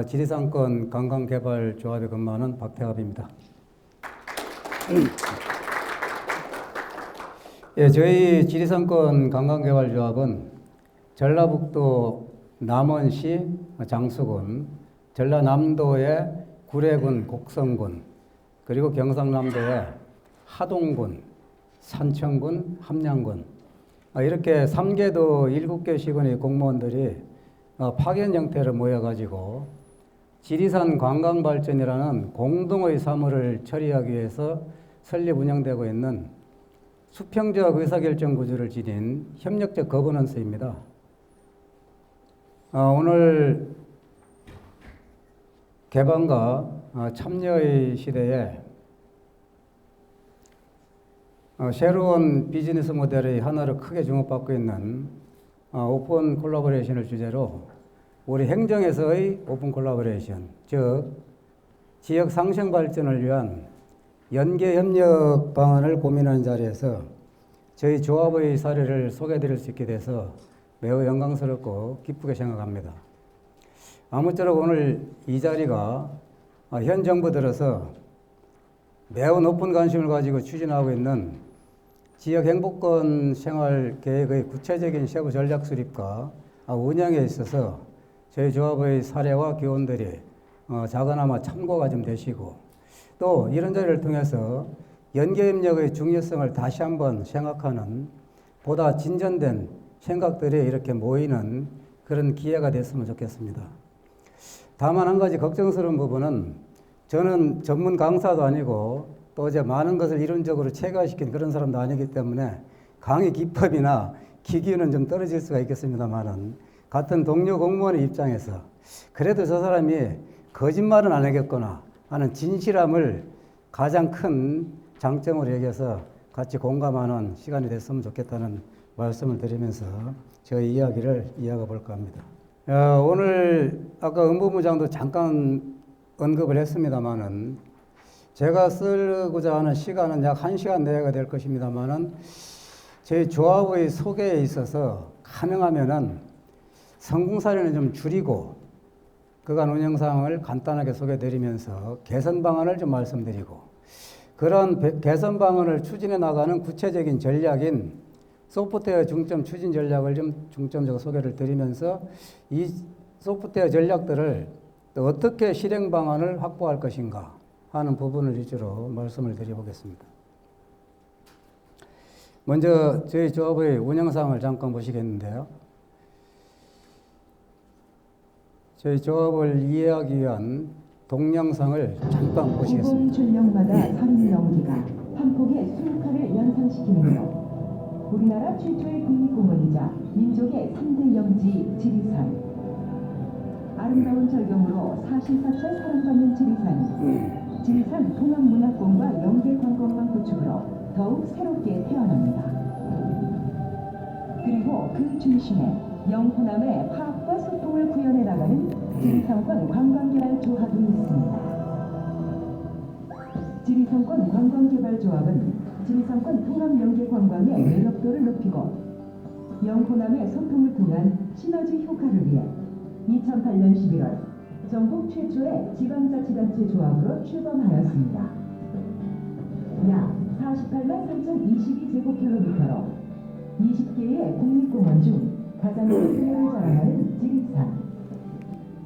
지리산권 관광개발조합에 근무하는 박태갑입니다. 예, 저희 지리산권 관광개발조합은 전라북도 남원시 장수군, 전라남도의 구례군 곡성군, 그리고 경상남도의 하동군, 산청군, 함양군, 이렇게 3개도 7개 시군의 공무원들이 파견 형태로 모여가지고 지리산 관광발전이라는 공동의 사무를 처리하기 위해서 설립 운영되고 있는 수평적 의사결정 구조를 지닌 협력적 거버넌스입니다. 오늘 개방과 참여의 시대에 새로운 비즈니스 모델의 하나로 크게 주목받고 있는 오픈 콜라보레이션을 주제로 우리 행정에서의 오픈 콜라보레이션, 즉 지역 상생 발전을 위한 연계 협력 방안을 고민하는 자리에서 저희 조합의 사례를 소개해 드릴 수 있게 돼서 매우 영광스럽고 기쁘게 생각합니다. 아무쪼록 오늘 이 자리가 현 정부 들어서 매우 높은 관심을 가지고 추진하고 있는 지역 행복권 생활 계획의 구체적인 세부 전략 수립과 운영에 있어서 저희 조합의 사례와 교훈들이 작은아마 참고가 좀 되시고, 또 이런 자리를 통해서 연계협력의 중요성을 다시 한번 생각하는 보다 진전된 생각들이 이렇게 모이는 그런 기회가 됐으면 좋겠습니다. 다만 한 가지 걱정스러운 부분은, 저는 전문 강사도 아니고 또 이제 많은 것을 이론적으로 체계화시킨 그런 사람도 아니기 때문에 강의 기법이나 기기는 좀 떨어질 수가 있겠습니다만은, 같은 동료 공무원의 입장에서 그래도 저 사람이 거짓말은 안 하겠구나 하는 진실함을 가장 큰 장점으로 여겨서 같이 공감하는 시간이 됐으면 좋겠다는 말씀을 드리면서 저희 이야기를 이어가 볼까 합니다. 오늘 아까 응보부장도 잠깐 언급을 했습니다만은, 제가 쓰고자 하는 시간은 약 1시간 내외가 될 것입니다만은, 저희 조합의 소개에 있어서 가능하면은 성공 사례는 좀 줄이고 그간 운영 상황을 간단하게 소개해 드리면서 개선 방안을 좀 말씀드리고, 그런 개선 방안을 추진해 나가는 구체적인 전략인 소프트웨어 중점 추진 전략을 좀 중점적으로 소개를 드리면서 이 소프트웨어 전략들을 또 어떻게 실행 방안을 확보할 것인가 하는 부분을 위주로 말씀을 드려보겠습니다. 먼저 저희 조합의 운영 상황을 잠깐 보시겠는데요. 저희 조합을 이해하기 위한 동영상을 잠깐 보시겠습니다. 출령마다 서린 연기가 한 폭의 수묵화를 연상시키면서 우리나라 최초의 국립공원이자 민족의 3대 영지 지리산. 아름다운 절경으로 사시사철 사랑받는 지리산 통합문화권과 연계관광망 구축으로 더욱 새롭게 태어납니다. 그리고 그 중심에 영호남의 화합과 소통을 구현해 나가는 지리산권 관광개발조합이 있습니다. 지리산권 관광개발조합은 지리산권 통합연계관광의 매력도를 높이고 영호남의 소통을 통한 시너지 효과를 위해 2008년 11월 전국 최초의 지방자치단체 조합으로 출범하였습니다. 약 48만 3,022제곱킬로미터로 20개의 국립공원 중 가장 큰 규모를 자랑하는 지리산.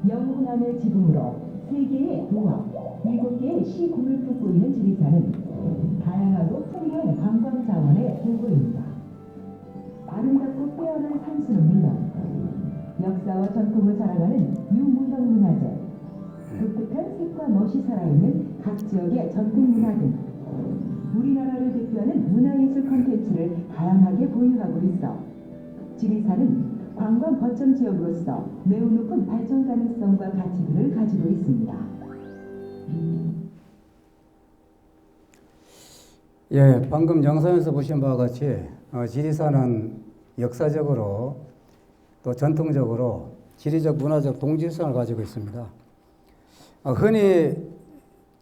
영호남의 지붕으로 3개의 도읍, 7개의 시군을 품고 있는 지리산은 다양하고 풍부한 관광 자원의 보고입니다. 아름답고 빼어난 산수는 물론 역사와 전통을 자랑하는 유문화문화재, 독특한 색과 멋이 살아있는 각 지역의 전통문화 등 우리나라를 대표하는 문화예술 콘텐츠를 다양하게 보유하고 있어 지리산은 관광 거점 지역으로서 매우 높은 발전 가능성과 가치들을 가지고 있습니다. 예, 방금 영상에서 보신 바와 같이 지리산은 역사적으로 또 전통적으로 지리적 문화적 동질성을 가지고 있습니다. 흔히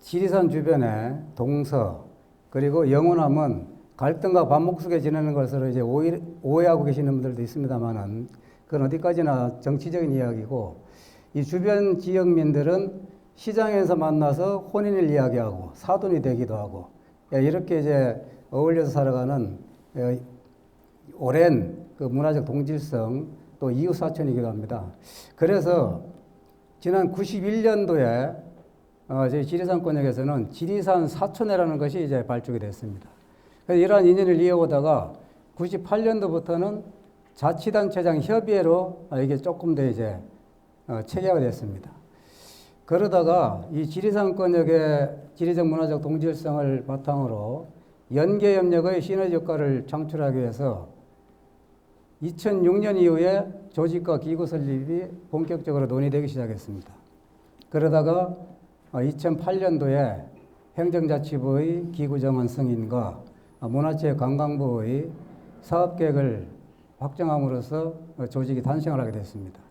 지리산 주변에 동서 그리고 영호남은 갈등과 반목 속에 지내는 것으로 이제 오해하고 계시는 분들도 있습니다만은, 그건 어디까지나 정치적인 이야기고, 이 주변 지역민들은 시장에서 만나서 혼인을 이야기하고 사돈이 되기도 하고 이렇게 이제 어울려서 살아가는 오랜 그 문화적 동질성 또 이웃 사촌이기도 합니다. 그래서 지난 91년도에 저희 지리산권역에서는 지리산 사촌회라는 것이 이제 발족이 됐습니다. 그래서 이러한 인연을 이어오다가 98년도부터는 자치단체장 협의회로 이게 조금 더 이제 체계가 됐습니다. 그러다가 이 지리산권역의 지리적 문화적 동질성을 바탕으로 연계협력의 시너지 효과를 창출하기 위해서 2006년 이후에 조직과 기구 설립이 본격적으로 논의되기 시작했습니다. 그러다가 2008년도에 행정자치부의 기구정원 승인과 문화체육관광부의 사업계획을 확정함으로써 조직이 탄생을 하게 됐습니다.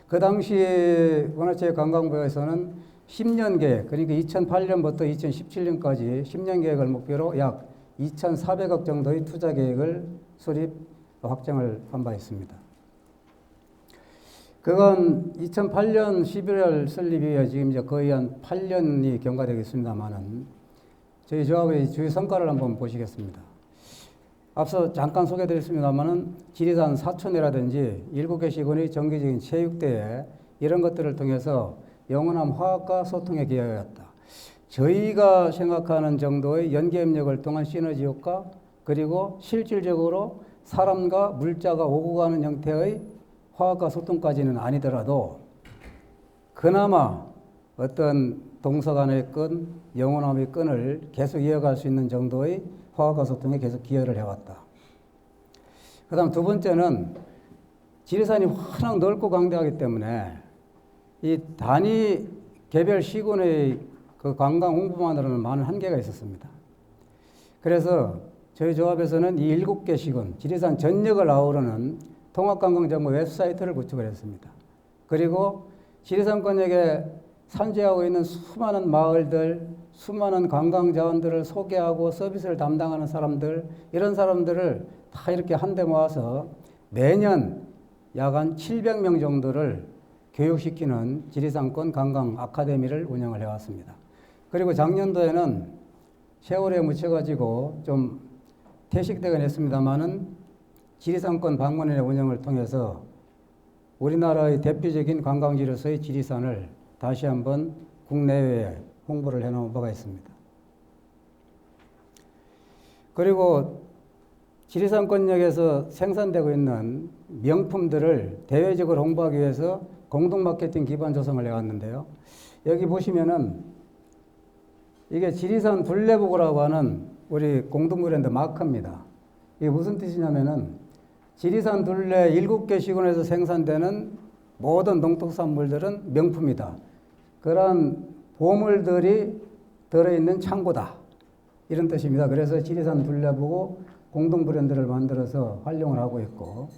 그 당시 문화체육관광부에서는 10년 계획, 그러니까 2008년부터 2017년까지 10년 계획을 목표로 약 2,400억 정도의 투자 계획을 수립, 확정을 한 바 있습니다. 그건 2008년 11월 설립 이후에 지금 이제 거의 한 8년이 경과되겠습니다만은 저희 조합의 주요 성과를 한번 보시겠습니다. 앞서 잠깐 소개드렸습니다만은 지리산 사촌회라든지 7개 시군의 정기적인 체육대회 이런 것들을 통해서 영원한 화합과 소통에 기여하였다. 저희가 생각하는 정도의 연계협력을 통한 시너지 효과 그리고 실질적으로 사람과 물자가 오고 가는 형태의 화합과 소통까지는 아니더라도 그나마 어떤 동서 간의 끈, 영원함의 끈을 계속 이어갈 수 있는 정도의 화합과 소통에 계속 기여를 해왔다. 그 다음 두 번째는 지리산이 워낙 넓고 광대하기 때문에 이 단위 개별 시군의 그 관광 홍보만으로는 많은 한계가 있었습니다. 그래서 저희 조합에서는 이 7개 시군, 지리산 전역을 아우르는 통합관광정보 웹사이트를 구축을 했습니다. 그리고 지리산권역에 산재하고 있는 수많은 마을들, 수많은 관광자원들을 소개하고 서비스를 담당하는 사람들, 이런 사람들을 다 이렇게 한데 모아서 매년 약 한 700명 정도를 교육시키는 지리산권 관광 아카데미를 운영을 해왔습니다. 그리고 작년도에는 세월에 묻혀가지고 좀 퇴식되긴 했습니다만은 지리산권 방문인의 운영을 통해서 우리나라의 대표적인 관광지로서의 지리산을 다시 한번 국내외에 홍보를 해놓은 바가 있습니다. 그리고 지리산권역에서 생산되고 있는 명품들을 대외적으로 홍보하기 위해서 공동 마케팅 기반 조성을 해왔는데요. 여기 보시면은 이게 지리산 둘레복이라고 하는 우리 공동 브랜드 마크입니다. 이게 무슨 뜻이냐면은 지리산 둘레 7개 시군에서 생산되는 모든 농특산물들은 명품이다. 그런 보물들이 들어있는 창고다. 이런 뜻입니다. 그래서 지리산 둘레복고 공동 브랜드를 만들어서 활용을 하고 있고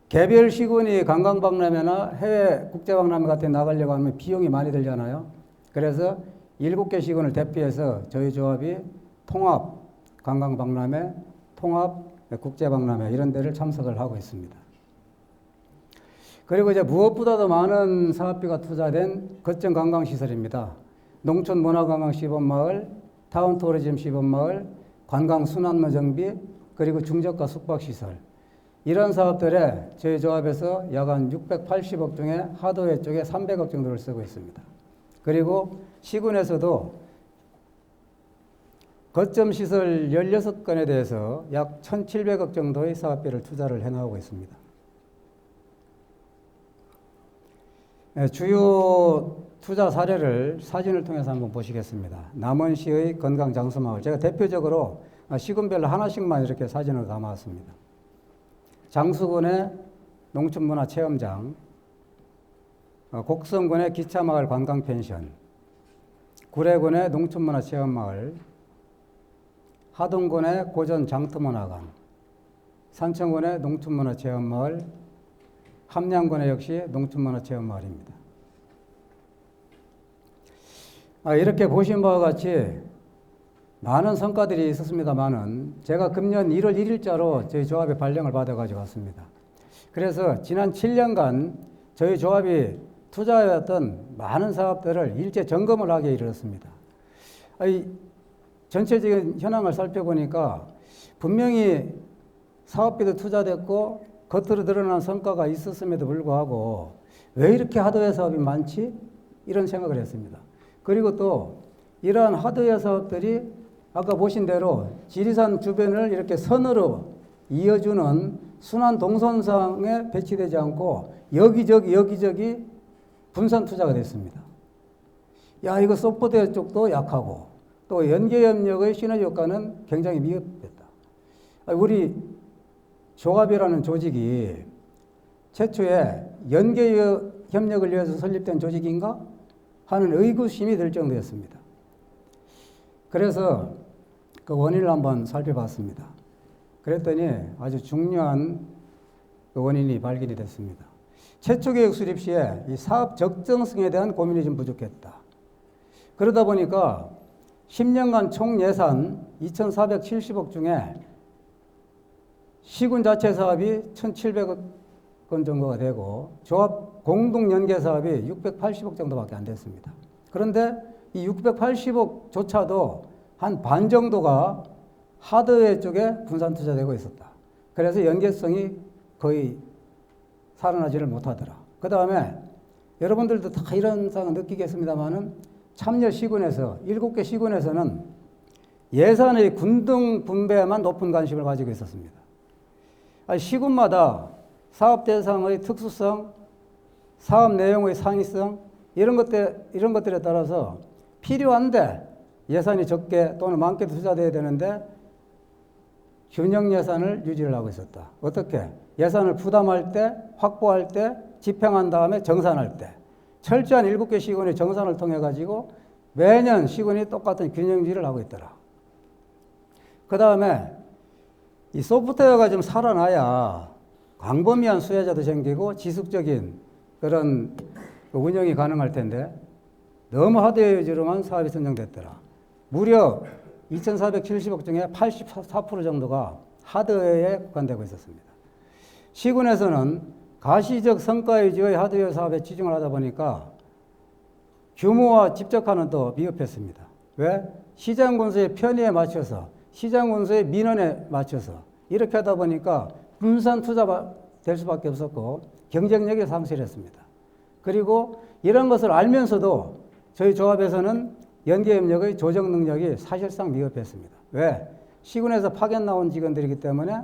개별 시군이 관광박람회나 해외 국제박람회 같은 데 나가려고 하면 비용이 많이 들잖아요. 그래서 7개 시군을 대표해서 저희 조합이 통합 관광박람회, 통합 국제박람회 이런 데를 참석을 하고 있습니다. 그리고 이제 무엇보다도 많은 사업비가 투자된 거점 관광시설입니다. 농촌 문화관광 시범마을, 타운 투어리즘 시범마을, 관광 순환로 정비, 그리고 중저가 숙박시설. 이런 사업들에 저희 조합에서 약 한 680억 중에 하도해 쪽에 300억 정도를 쓰고 있습니다. 그리고 시군에서도 거점 시설 16건에 대해서 약 1,700억 정도의 사업비를 투자를 해나가고 있습니다. 주요 투자 사례를 사진을 통해서 한번 보시겠습니다. 남원시의 건강장수마을. 제가 대표적으로 시군별로 하나씩만 이렇게 사진을 담아왔습니다. 장수군의 농촌문화체험장, 곡성군의 기차마을 관광펜션, 구례군의 농촌문화체험마을, 하동군의 고전 장터문화관, 산청군의 농촌문화체험마을, 함양군의 역시 농촌문화체험마을입니다. 이렇게 보신 바와 같이 많은 성과들이 있었습니다만은 제가 금년 1월 1일자로 저희 조합의 발령을 받아가지고 왔습니다. 그래서 지난 7년간 저희 조합이 투자해왔던 많은 사업들을 일제 점검을 하게 이르렀습니다. 전체적인 현황을 살펴보니까 분명히 사업비도 투자됐고 겉으로 드러난 성과가 있었음에도 불구하고 왜 이렇게 하드웨어 사업이 많지? 이런 생각을 했습니다. 그리고 또 이러한 하드웨어 사업들이 아까 보신 대로 지리산 주변을 이렇게 선으로 이어주는 순환 동선상에 배치되지 않고 여기저기 분산 투자가 됐습니다. 야, 이거 소프트웨어 쪽도 약하고 또 연계협력의 시너지 효과는 굉장히 미흡했다. 우리 조합이라는 조직이 최초에 연계협력을 위해서 설립된 조직인가 하는 의구심이 들 정도였습니다. 그래서 그 원인을 한번 살펴봤습니다. 그랬더니 아주 중요한 그 원인이 발견이 됐습니다. 최초 계획 수립 시에 이 사업 적정성에 대한 고민이 좀 부족했다. 그러다 보니까 10년간 총 예산 2,470억 중에 시군 자체 사업이 1,700억 건 정도가 되고 조합 공동 연계 사업이 680억 정도밖에 안 됐습니다. 그런데 이 680억조차도 한 반 정도가 하드웨어 쪽에 분산 투자되고 있었다. 그래서 연계성이 거의 살아나지를 못하더라. 그 다음에 여러분들도 다 이런 상황 느끼겠습니다만은 참여 시군에서 7개 시군에서는 예산의 군등 분배에만 높은 관심을 가지고 있었습니다. 시군마다 사업 대상의 특수성, 사업 내용의 상이성 이런 것들에 따라서 필요한데 예산이 적게 또는 많게 투자돼야 되는데 균형 예산을 유지를 하고 있었다. 어떻게? 예산을 부담할 때, 확보할 때, 집행한 다음에 정산할 때 철저한 7개 시군의 정산을 통해 가지고 매년 시군이 똑같은 균형 유지를 하고 있더라. 그 다음에 이 소프트웨어가 좀 살아나야 광범위한 수혜자도 생기고 지속적인 그런 운영이 가능할 텐데 너무 하드웨어 위주로만 사업이 선정됐더라. 무려 2,470억 중에 84% 정도가 하드웨어에 국한되고 있었습니다. 시군에서는 가시적 성과 위주의 하드웨어 사업에 치중을 하다 보니까 규모와 집적화는 또 미흡했습니다. 왜? 시장 군수의 편의에 맞춰서 시장 군수의 민원에 맞춰서 이렇게 하다 보니까 분산 투자가 될 수밖에 없었고 경쟁력이 상실했습니다. 그리고 이런 것을 알면서도 저희 조합에서는 연계협력의 조정 능력이 사실상 미흡했습니다. 왜? 시군에서 파견 나온 직원들이기 때문에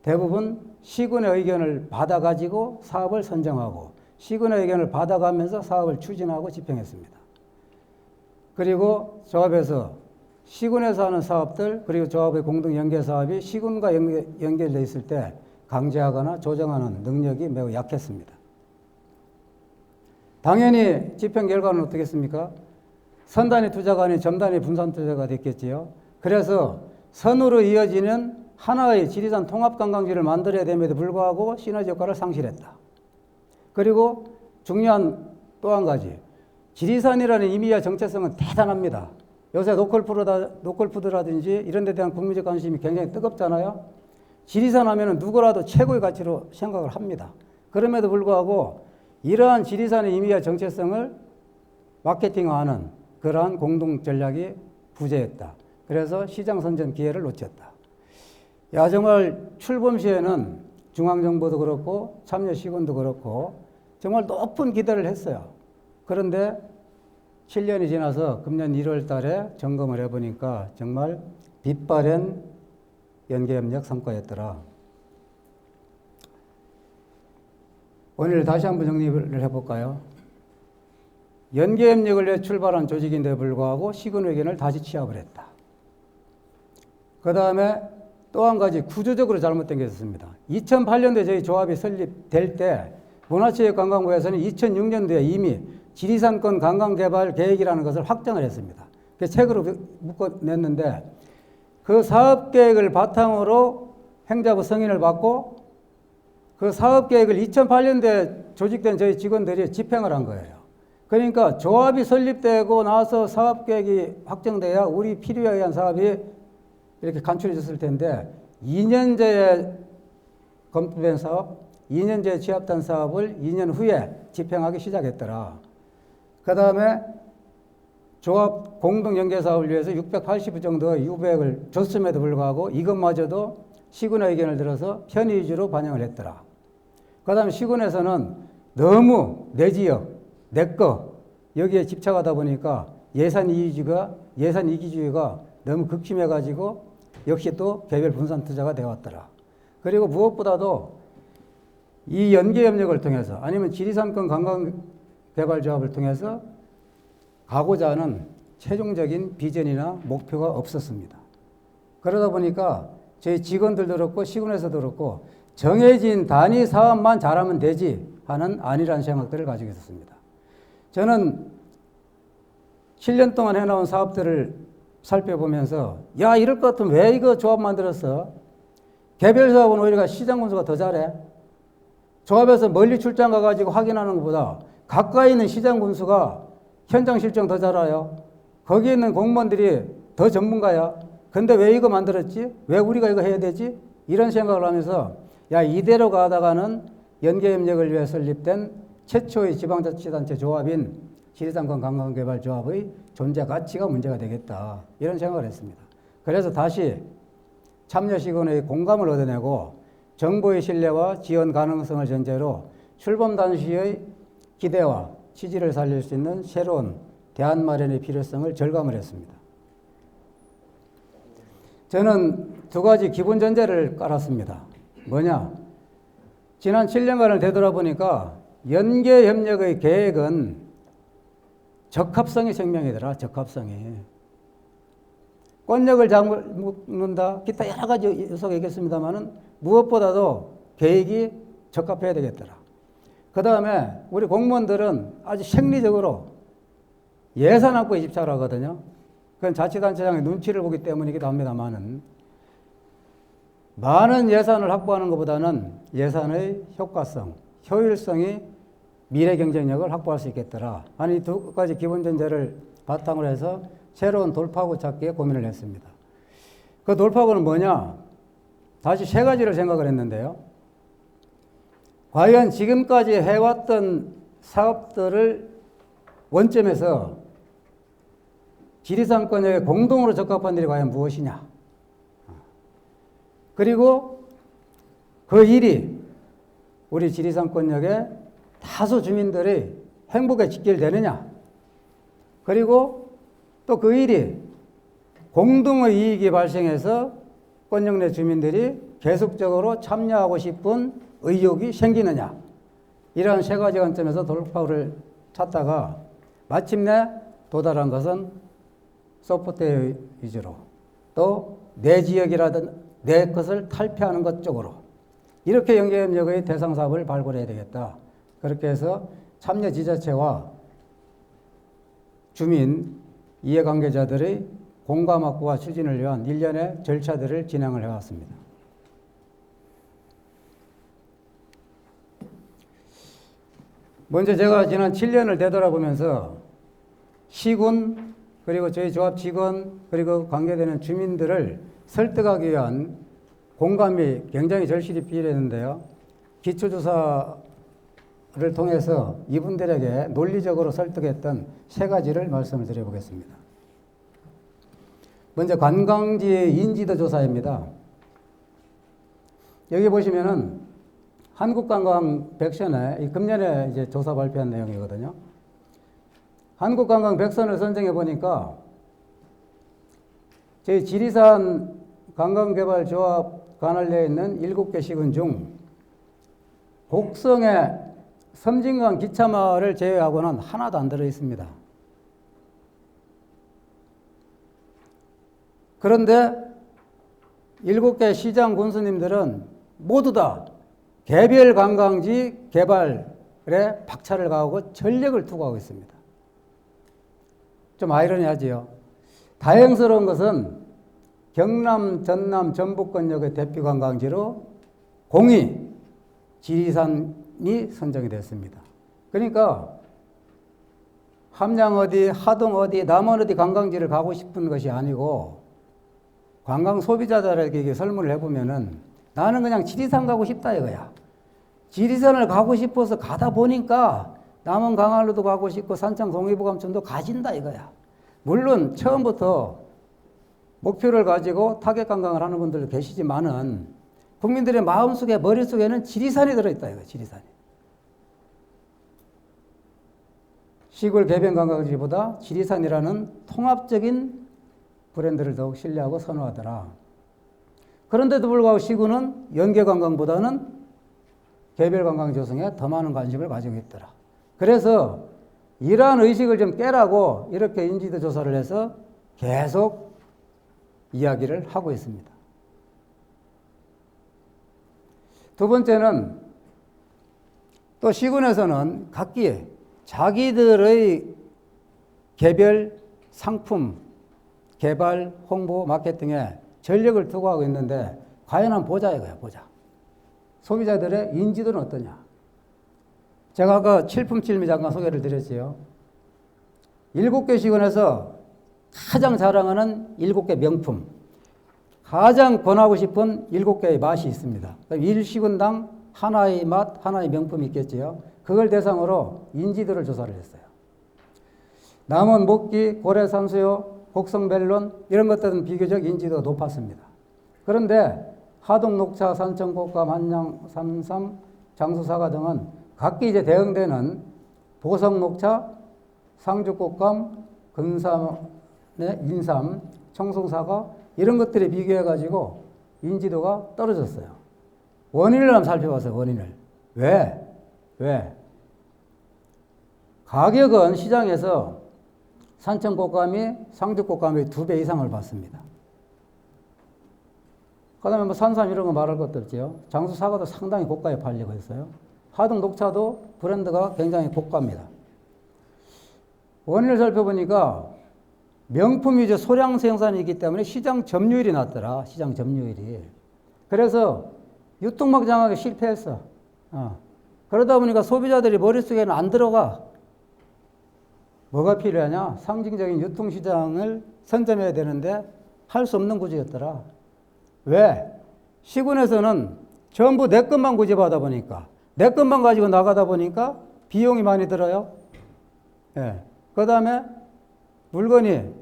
대부분 시군의 의견을 받아가지고 사업을 선정하고 시군의 의견을 받아가면서 사업을 추진하고 집행했습니다. 그리고 조합에서 시군에서 하는 사업들 그리고 조합의 공동 연계 사업이 시군과 연결되어 있을 때 강제하거나 조정하는 능력이 매우 약했습니다. 당연히 집행 결과는 어떻겠습니까? 선단위 투자가 아닌 점단위 분산 투자가 됐겠지요. 그래서 선으로 이어지는 하나의 지리산 통합관광지를 만들어야 됨에도 불구하고 시너지 효과를 상실했다. 그리고 중요한 또 한 가지, 지리산이라는 의미와 정체성은 대단합니다. 요새 노컬푸드라든지 이런 데 대한 국민적 관심이 굉장히 뜨겁잖아요. 지리산 하면은 누구라도 최고의 가치로 생각을 합니다. 그럼에도 불구하고 이러한 지리산의 의미와 정체성을 마케팅화하는 그러한 공동 전략이 부재했다. 그래서 시장 선전 기회를 놓쳤다. 야, 정말 출범 시에는 중앙정부도 그렇고 참여시군도 그렇고 정말 높은 기대를 했어요. 그런데 7년이 지나서 금년 1월 달에 점검을 해보니까 정말 빛바랜 연계협력 성과였더라. 오늘 다시 한번 정리를 해볼까요? 연계협력을 위해 출발한 조직인데 불구하고 시군 의견을 다시 취합을 했다. 그 다음에 또 한 가지 구조적으로 잘못된 게 있었습니다. 2008년도에 저희 조합이 설립될 때 문화체육관광부에서는 2006년도에 이미 지리산권 관광개발 계획이라는 것을 확정을 했습니다. 그래서 책으로 묶어냈는데 그 사업계획을 바탕으로 행자부 승인을 받고 그 사업계획을 2008년도에 조직된 저희 직원들이 집행을 한 거예요. 그러니까 조합이 설립되고 나서 사업계획이 확정돼야 우리 필요에 의한 사업이 이렇게 간추려졌을 텐데 2년째에 검토된 사업, 2년제 취합단 사업을 2년 후에 집행하기 시작했더라. 그 다음에 조합 공동연계 사업을 위해서 680억 정도의 유보액을 줬음에도 불구하고 이것마저도 시군의 의견을 들어서 편의 위주로 반영을 했더라. 그 다음에 시군에서는 너무 내 지역, 내 거 여기에 집착하다 보니까 예산 이기주의가 너무 극심해가지고 역시 또 개별 분산 투자가 되어왔더라. 그리고 무엇보다도 이 연계협력을 통해서 아니면 지리산권 관광개발조합을 통해서 가고자 하는 최종적인 비전이나 목표가 없었습니다. 그러다 보니까 저희 직원들도 그렇고 시군에서도 그렇고 정해진 단위 사업만 잘하면 되지 하는 안일한 생각들을 가지고 있었습니다. 저는 7년 동안 해나온 사업들을 살펴보면서 야 이럴 것 같으면 왜 이거 조합 만들었어? 개별 사업은 오히려 시장 군수가 더 잘해. 조합에서 멀리 출장 가가지고 확인하는 것보다 가까이 있는 시장 군수가 현장 실정 더 잘 알아요. 거기에 있는 공무원들이 더 전문가야. 근데 왜 이거 만들었지? 왜 우리가 이거 해야 되지? 이런 생각을 하면서 야 이대로 가다가는 연계협력을 위해 설립된 최초의 지방자치단체 조합인 지리산권 관광개발조합의 존재 가치가 문제가 되겠다. 이런 생각을 했습니다. 그래서 다시 참여시군의 공감을 얻어내고 정보의 신뢰와 지원 가능성을 전제로 출범 당시의 기대와 취지를 살릴 수 있는 새로운 대안 마련의 필요성을 절감을 했습니다. 저는 두 가지 기본 전제를 깔았습니다. 뭐냐? 지난 7년간을 되돌아보니까 연계협력의 계획은 적합성이 생명이더라. 적합성이. 권력을 잡는다. 기타 여러 가지 요소가 있겠습니다만은 무엇보다도 계획이 적합해야 되겠더라. 그 다음에 우리 공무원들은 아주 생리적으로 예산 확보에 집착을 하거든요. 그건 자치단체장의 눈치를 보기 때문이기도 합니다만은 많은 예산을 확보하는 것보다는 예산의 효과성, 효율성이 미래 경쟁력을 확보할 수 있겠더라. 아니 두 가지 기본 전제를 바탕으로 해서 새로운 돌파구 찾기에 고민을 했습니다. 그 돌파구는 뭐냐? 다시 세 가지를 생각을 했는데요. 과연 지금까지 해왔던 사업들을 원점에서 지리산권에 공동으로 적합한 일이 과연 무엇이냐? 그리고 그 일이 우리 지리산권역의 다수 주민들의 행복에 직결되느냐? 그리고 또 그 일이 공동의 이익이 발생해서 권역 내 주민들이 계속적으로 참여하고 싶은 의욕이 생기느냐? 이런 세 가지 관점에서 돌파구를 찾다가 마침내 도달한 것은 소프트웨어 위주로 또 내 지역이라든 내 것을 탈피하는 것 쪽으로 이렇게 연계협력의 대상 사업을 발굴해야 되겠다. 그렇게 해서 참여 지자체와 주민, 이해관계자들의 공감 확보와 추진을 위한 일련의 절차들을 진행을 해왔습니다. 먼저 제가 지난 7년을 되돌아보면서 시군 그리고 저희 조합 직원 그리고 관계되는 주민들을 설득하기 위한 공감이 굉장히 절실히 필요했는데요. 기초조사를 통해서 이분들에게 논리적으로 설득했던 세 가지를 말씀을 드려보겠습니다. 먼저 관광지의 인지도 조사입니다. 여기 보시면은 한국관광 100선에 금년에 이제 조사 발표한 내용이거든요. 한국관광 100선을 선정해 보니까 저희 지리산 관광개발조합 관할내에 있는 7개 시군 중 곡성의 섬진강 기차마을을 제외하고는 하나도 안 들어 있습니다. 그런데 7개 시장 군수님들은 모두 다 개별 관광지 개발에 박차를 가하고 전력을 투구하고 있습니다. 좀 아이러니하지요. 다행스러운 것은 경남, 전남, 전북권역의 대표 관광지로 공이 지리산이 선정이 됐습니다. 그러니까 함양 어디, 하동 어디, 남원 어디 관광지를 가고 싶은 것이 아니고 관광 소비자들에게 설문을 해보면은 나는 그냥 지리산 가고 싶다 이거야. 지리산을 가고 싶어서 가다 보니까 남원 강화로도 가고 싶고 산창 동해부감천도 가진다 이거야. 물론 처음부터 목표를 가지고 타격 관광을 하는 분들도 계시지만은 국민들의 마음속에 머릿속에는 지리산이 들어있다 이거야. 지리산이. 시골 개변 관광지보다 지리산이라는 통합적인 브랜드를 더욱 신뢰하고 선호하더라. 그런데도 불구하고 시군은 연계 관광보다는 개별 관광 조성에 더 많은 관심을 가지고 있더라. 그래서 이러한 의식을 좀 깨라고 이렇게 인지도 조사를 해서 계속 이야기를 하고 있습니다. 두 번째는 또 시군에서는 각기 자기들의 개별 상품 개발, 홍보, 마케팅에 전력을 투구하고 있는데 과연 한번 보자 이거야. 보자. 소비자들의 인지도는 어떠냐. 제가 아까 칠품칠미 잠깐 소개를 드렸지요. 7개 시군에서 가장 자랑하는 7개 명품, 가장 권하고 싶은 7개의 맛이 있습니다. 1시군당 하나의 맛, 하나의 명품이 있겠지요. 그걸 대상으로 인지도를 조사를 했어요. 남원 목기, 고래 산수요, 곡성 멜론 이런 것들은 비교적 인지도가 높았습니다. 그런데 하동 녹차, 산청 꽃감, 한양 삼삼, 장수 사과 등은 각기 이제 대응되는 보성 녹차, 상주 꽃감, 근삼의 인삼, 청송 사과 이런 것들에 비교해 가지고 인지도가 떨어졌어요. 원인을 한번 살펴봤어요. 원인을. 왜? 가격은 시장에서 산청 꽃감이 상주 꽃감의 2배 이상을 받습니다. 그 다음에 뭐 산삼 이런 거 말할 것도 없죠. 장수 사과도 상당히 고가에 팔리고 있어요. 하동 녹차도 브랜드가 굉장히 고가입니다. 원인을 살펴보니까 명품 위주 소량 생산이기 때문에 시장 점유율이 낮더라. 시장 점유율이. 그래서 유통망 장악에 실패했어. 그러다 보니까 소비자들이 머릿속에는 안 들어가. 뭐가 필요하냐? 상징적인 유통시장을 선점해야 되는데 할 수 없는 구조였더라. 왜? 시군에서는 전부 내 것만 고집하다 보니까 내 것만 가지고 나가다 보니까 비용이 많이 들어요. 예. 그 다음에 물건이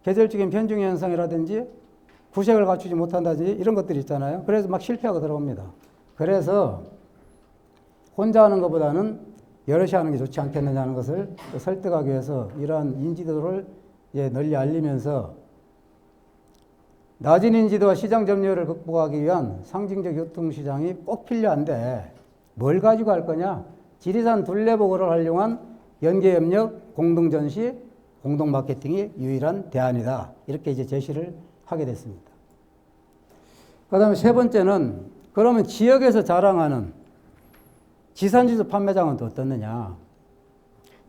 계절적인 변중 현상이라든지 구색을 갖추지 못한다든지 이런 것들이 있잖아요. 그래서 막 실패하고 들어옵니다. 그래서 혼자 하는 것보다는 여럿이 하는 게 좋지 않겠느냐는 것을 설득하기 위해서 이러한 인지도를 널리 알리면서 낮은 인지도와 시장 점유율을 극복하기 위한 상징적 유통시장이 꼭 필요한데 뭘 가지고 할 거냐? 지리산 둘레복원을 활용한 연계협력, 공동전시, 공동마케팅이 유일한 대안이다. 이렇게 이제 제시를 하게 됐습니다. 그 다음에 세 번째는 그러면 지역에서 자랑하는 지산지수 판매장은 또 어떻느냐?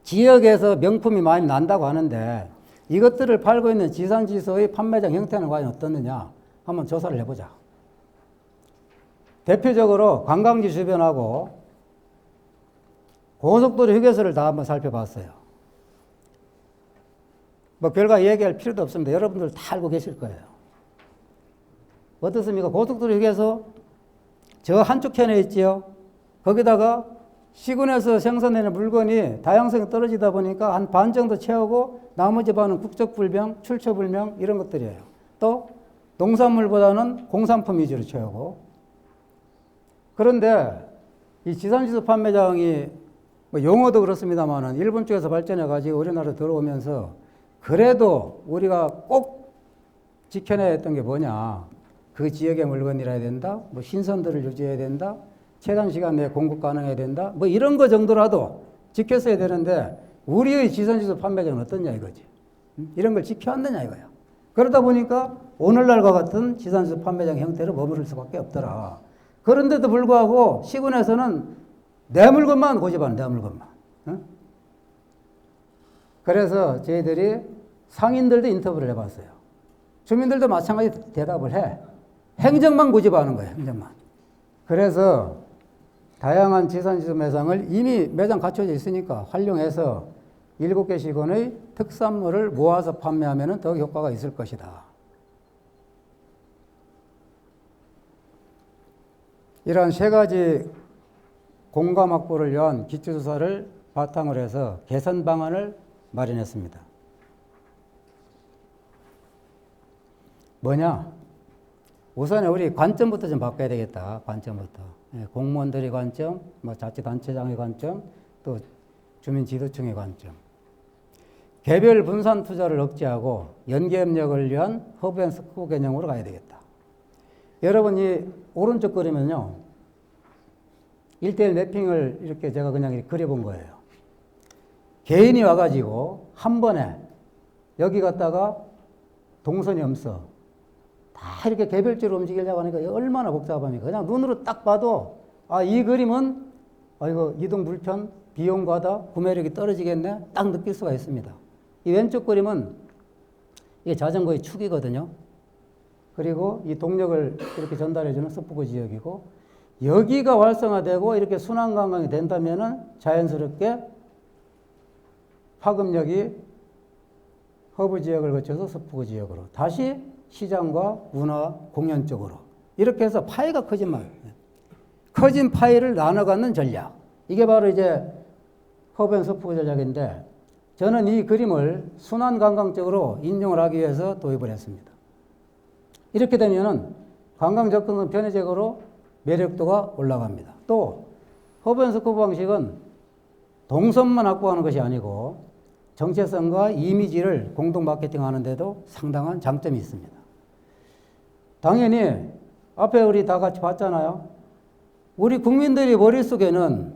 지역에서 명품이 많이 난다고 하는데 이것들을 팔고 있는 지산지수의 판매장 형태는 과연 어떻느냐? 한번 조사를 해보자. 대표적으로 관광지 주변하고 고속도로 휴게소를 다 한번 살펴봤어요. 뭐 별거 얘기할 필요도 없습니다. 여러분들 다 알고 계실 거예요. 어떻습니까? 고속도로 휴게소 저 한쪽 편에 있지요. 거기다가 시군에서 생산되는 물건이 다양성이 떨어지다 보니까 한 반 정도 채우고 나머지 반은 국적불명, 출처불명 이런 것들이에요. 또 농산물보다는 공산품 위주로 채우고. 그런데 이 지산지수 판매장이 뭐 용어도 그렇습니다만은 일본 쪽에서 발전해가지고 우리나라로 들어오면서 그래도 우리가 꼭 지켜내야 했던 게 뭐냐. 그 지역의 물건이라야 된다. 뭐 신선도를 유지해야 된다. 최단 시간 내에 공급 가능해야 된다. 뭐 이런 거 정도라도 지켰어야 되는데 우리의 지산지수 판매장은 어떠냐 이거지. 이런 걸 지켜왔느냐 이거야. 그러다 보니까 오늘날과 같은 지산지수 판매장 형태로 머무를 수밖에 없더라. 그런데도 불구하고 시군에서는 내 물건만 고집하는 내 물건만. 그래서 저희들이 상인들도 인터뷰를 해봤어요. 주민들도 마찬가지 대답을 해. 행정만 고집하는 거예요. 행정만. 그래서 다양한 지산지수 매장을 이미 매장 갖춰져 있으니까 활용해서 7개 시군의 특산물을 모아서 판매하면 더 효과가 있을 것이다. 이러한 세 가지 공감 확보를 위한 기초조사를 바탕으로 해서 개선 방안을 마련했습니다. 뭐냐? 우선 우리 관점부터 좀 바꿔야 되겠다. 관점부터. 공무원들의 관점, 자치단체장의 관점, 또 주민지도층의 관점. 개별 분산 투자를 억제하고 연계협력을 위한 허브앤스포크 개념으로 가야 되겠다. 여러분이 오른쪽 그리면요, 1:1 매핑을 이렇게 제가 그냥 이렇게 그려본 거예요. 개인이 와가지고 한 번에 여기 갔다가 동선이 없어. 다 이렇게 개별적으로 움직이려고 하니까 얼마나 복잡합니까? 그냥 눈으로 딱 봐도 이 그림은 이거 이동 불편, 비용 과다, 구매력이 떨어지겠네 딱 느낄 수가 있습니다. 이 왼쪽 그림은 이게 자전거의 축이거든요. 그리고 이 동력을 이렇게 전달해주는 스포크 지역이고, 여기가 활성화되고 이렇게 순환 관광이 된다면은 자연스럽게 파급력이 허브 지역을 거쳐서 스포크 지역으로, 다시 시장과 문화, 공연 쪽으로, 이렇게 해서 파이가 커진 파이를 나눠 갖는 전략. 이게 바로 이제 허브 앤 스포크 전략인데, 저는 이 그림을 순환 관광적으로 인용을 하기 위해서 도입을 했습니다. 이렇게 되면은 관광 접근은 편의적으로 매력도가 올라갑니다. 또 허브 앤 스포크 방식은 동선만 확보하는 것이 아니고 정체성과 이미지를 공동 마케팅하는 데도 상당한 장점이 있습니다. 당연히 앞에 우리 다 같이 봤잖아요. 우리 국민들이 머릿속에는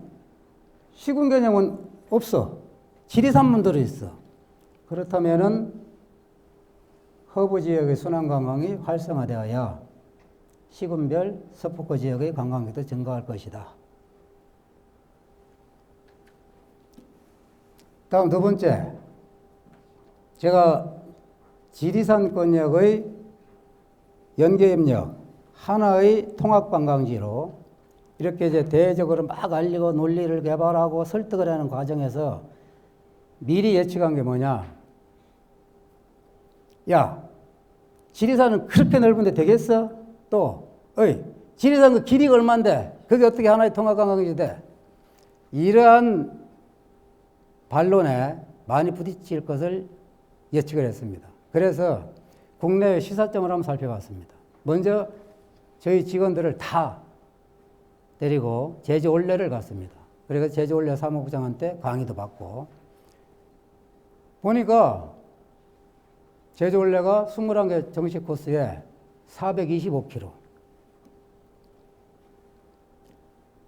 시군 개념은 없어. 지리산만 들어있어. 그렇다면은 허브 지역의 순환 관광이 활성화되어야 시군별 스포크 지역의 관광객도 증가할 것이다. 다음 두 번째, 제가 지리산권역의 연계협력, 하나의 통합관광지로 이렇게 이제 대외적으로 막 알리고 논리를 개발하고 설득을 하는 과정에서 미리 예측한 게 뭐냐? 야, 지리산은 그렇게 넓은데 되겠어? 또, 지리산 그 길이가 얼만데 그게 어떻게 하나의 통합관광지 돼? 이러한 반론에 많이 부딪힐 것을 예측을 했습니다. 그래서 국내 시사점을 한번 살펴봤습니다. 먼저 저희 직원들을 다 데리고 제주 올레를 갔습니다. 그래서 제주 올레 사무국장한테 강의도 받고, 보니까 제주 올레가 21개 정식 코스에 425km.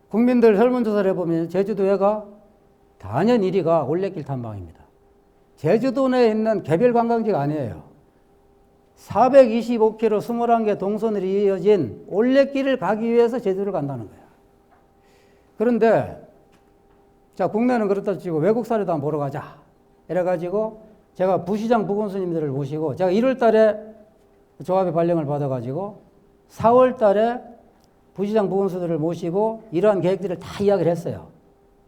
국민들 설문조사를 해보면 제주도에가 단연 1위가 올레길 탐방입니다. 제주도 내에 있는 개별 관광지가 아니에요. 425km 21개 동선으로 이어진 올레길을 가기 위해서 제주를 간다는 거야. 그런데 자, 국내는 그렇다 치고 외국 사례도 한번 보러 가자. 이래가지고 제가 부시장 부군수님들을 모시고, 제가 1월 달에 조합의 발령을 받아가지고 4월 달에 부시장 부군수들을 모시고 이러한 계획들을 다 이야기를 했어요.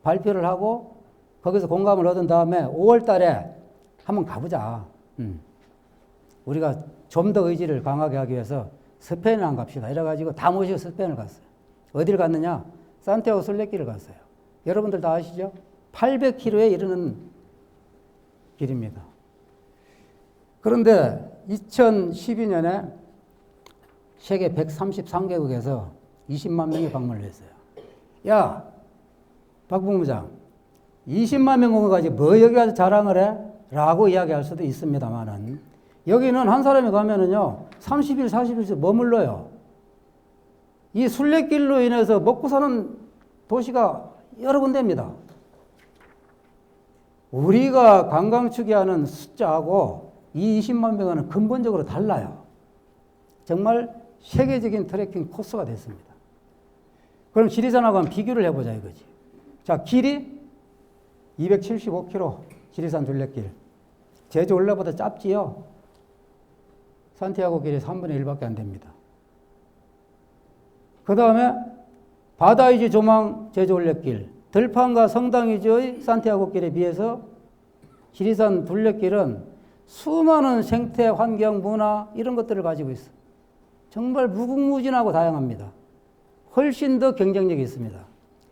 발표를 하고 거기서 공감을 얻은 다음에 5월 달에 한번 가보자. 우리가 좀 더 의지를 강하게 하기 위해서 스페인을 안 갑시다. 이래가지고 다 모시고 스페인을 갔어요. 어디를 갔느냐? 산티아고 순례길을 갔어요. 여러분들 다 아시죠? 800km에 이르는 길입니다. 그런데 2012년에 세계 133개국에서 20만 명이 방문을 했어요. 야, 박 본부장, 20만 명 온 거 가지고 뭐 여기 와서 자랑을 해? 라고 이야기할 수도 있습니다만은, 여기는 한 사람이 가면은요 30일, 40일씩 머물러요. 이 순례길로 인해서 먹고 사는 도시가 여러 군데입니다. 우리가 관광 추계하는 숫자하고 이 20만 명은 근본적으로 달라요. 정말 세계적인 트레킹 코스가 됐습니다. 그럼 지리산하고 한번 비교를 해보자 이거지. 자, 길이 275km 지리산 둘레길. 제주 올레보다 짧지요. 산티아고 길이 3분의 1밖에 안 됩니다. 그 다음에 바다이지 조망 제주 올레길, 들판과 성당이지의 산티아고 길에 비해서 지리산 둘레길은 수많은 생태, 환경, 문화 이런 것들을 가지고 있어. 정말 무궁무진하고 다양합니다. 훨씬 더 경쟁력이 있습니다.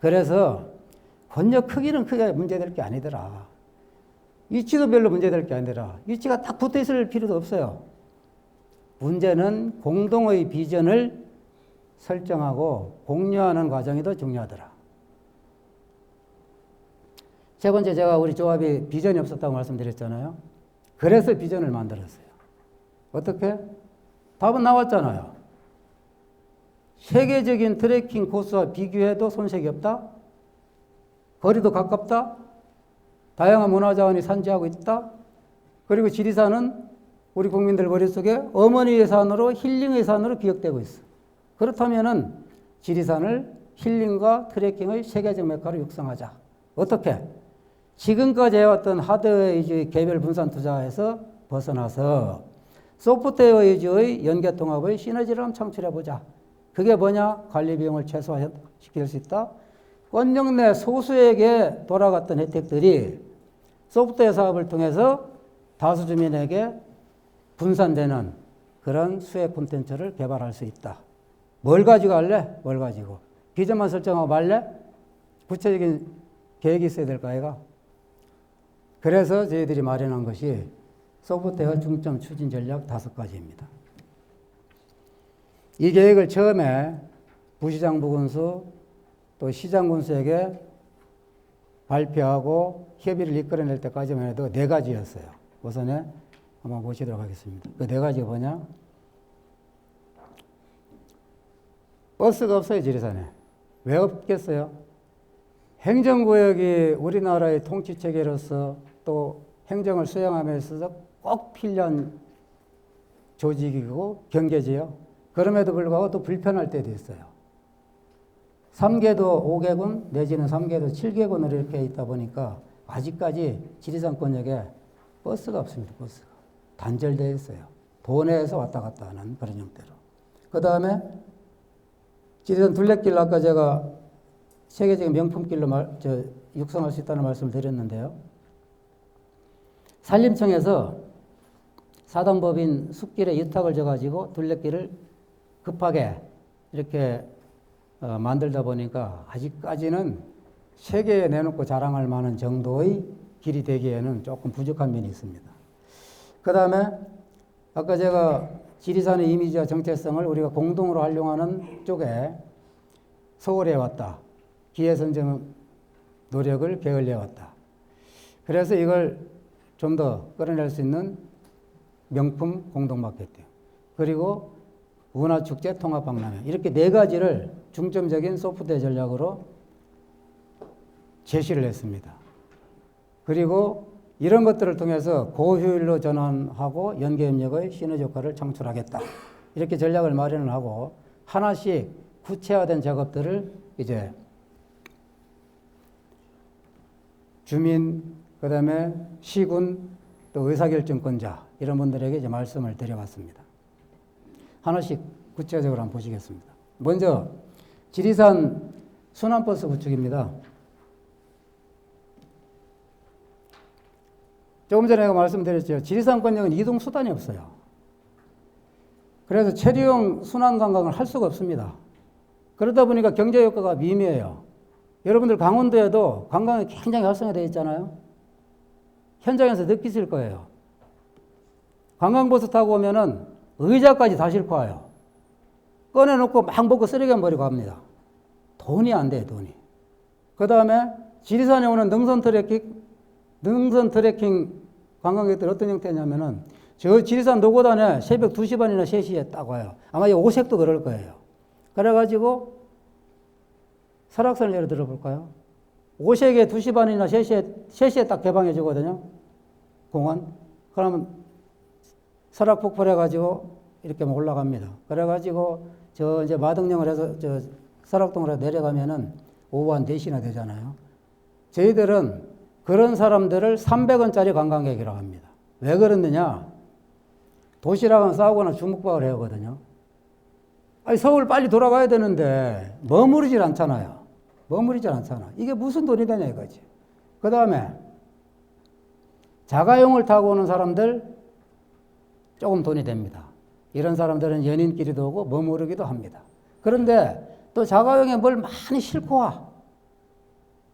그래서 권역 크기는 크게 문제될 게 아니더라. 위치도 별로 문제될 게 아니더라. 위치가 딱 붙어 있을 필요도 없어요. 문제는 공동의 비전을 설정하고 공유하는 과정이 더 중요하더라. 세 번째, 제가 우리 조합이 비전이 없었다고 말씀드렸잖아요. 그래서 비전을 만들었어요. 어떻게? 답은 나왔잖아요. 세계적인 트레킹 코스와 비교해도 손색이 없다. 거리도 가깝다. 다양한 문화자원이 산지하고 있다. 그리고 지리산은 우리 국민들 머릿속에 어머니의 산으로 힐링의 산으로 기억되고 있어. 그렇다면은 지리산을 힐링과 트레킹의 세계적 메카로 육성하자. 어떻게? 지금까지 해왔던 하드웨어 위주의 개별 분산 투자에서 벗어나서 소프트웨어 위주의 연계 통합의 시너지를 한번 창출해보자. 그게 뭐냐? 관리 비용을 최소화시킬 수 있다. 권역 내 소수에게 돌아갔던 혜택들이 소프트웨어 사업을 통해서 다수 주민에게 분산되는 그런 수혜 콘텐츠를 개발할 수 있다. 뭘 가지고 할래? 뭘 가지고. 비전만 설정하고 말래? 구체적인 계획이 있어야 될까, 아이가? 그래서 저희들이 마련한 것이 소프트웨어 중점 추진 전략 5가지입니다. 이 계획을 처음에 부시장 부군수 또 시장 군수에게 발표하고 협의를 이끌어낼 때까지만 해도 4가지였어요. 우선에 한번 보시도록 하겠습니다. 그 4가지가 뭐냐? 버스가 없어요, 지리산에. 왜 없겠어요? 행정구역이 우리나라의 통치체계로서 또 행정을 수행함에 있어서 꼭 필요한 조직이고 경계지요. 그럼에도 불구하고 또 불편할 때도 있어요. 3개도 5개군 내지는 3개도 7개군으로 이렇게 있다 보니까 아직까지 지리산 권역에 버스가 없습니다. 버스가. 단절되어 있어요. 도내에서 왔다 갔다 하는 그런 형태로. 그 다음에 지리산 둘레길 아까 제가 세계적인 명품길로 육성할 수 있다는 말씀을 드렸는데요. 산림청에서 사단법인 숲길에 유탁을 져가지고 둘레길을 급하게 이렇게 만들다 보니까 아직까지는 세계에 내놓고 자랑할 만한 정도의 길이 되기에는 조금 부족한 면이 있습니다. 그 다음에 아까 제가 지리산의 이미지와 정체성을 우리가 공동으로 활용하는 쪽에 서울에 왔다. 기회선정 노력을 게을려 왔다. 그래서 이걸 좀 더 끌어낼 수 있는 명품 공동마케팅 그리고 문화축제 통합박람회 이렇게 4가지를 중점적인 소프트웨어 전략으로 제시를 했습니다. 그리고 이런 것들을 통해서 고효율로 전환하고 연계협력의 시너지 효과를 창출하겠다. 이렇게 전략을 마련을 하고 하나씩 구체화된 작업들을 이제 주민, 그 다음에 시군, 또 의사결정권자 이런 분들에게 이제 말씀을 드려봤습니다. 하나씩 구체적으로 한번 보시겠습니다. 먼저 지리산 순환버스 구축입니다. 조금 전에 제가 말씀드렸죠. 지리산 권역은 이동 수단이 없어요. 그래서 체류용 순환 관광을 할 수가 없습니다. 그러다 보니까 경제 효과가 미미해요. 여러분들 강원도에도 관광이 굉장히 활성화되어 있잖아요. 현장에서 느끼실 거예요. 관광버스 타고 오면은 의자까지 다 싣고 와요. 꺼내놓고 막 먹고 쓰레기만 버리고 갑니다. 돈이 안 돼요, 돈이. 그 다음에 지리산에 오는 능선 트레킹 관광객들 어떤 형태냐면은 저 지리산 노고단에 새벽 2시 반이나 3시에 딱 와요. 아마 이 오색도 그럴 거예요. 그래가지고 설악산을 예를 들어볼까요? 오색에 2시 반이나 3시에 딱 개방해 주거든요. 공원. 그러면 설악 폭발해가지고 이렇게 올라갑니다. 그래가지고 저 이제 마등령을 해서 저 설악동으로 내려가면은 오후 한 4시나 되잖아요. 저희들은 그런 사람들을 300원짜리 관광객이라고 합니다. 왜 그러느냐? 도시락은 싸우거나 주먹밥을 해야 하거든요. 아니, 서울 빨리 돌아가야 되는데 머무르질 않잖아요. 머무르질 않잖아. 이게 무슨 돈이 되냐 이거지. 그 다음에 자가용을 타고 오는 사람들 조금 돈이 됩니다. 이런 사람들은 연인끼리도 오고 머무르기도 합니다. 그런데 또 자가용에 뭘 많이 싣고 와.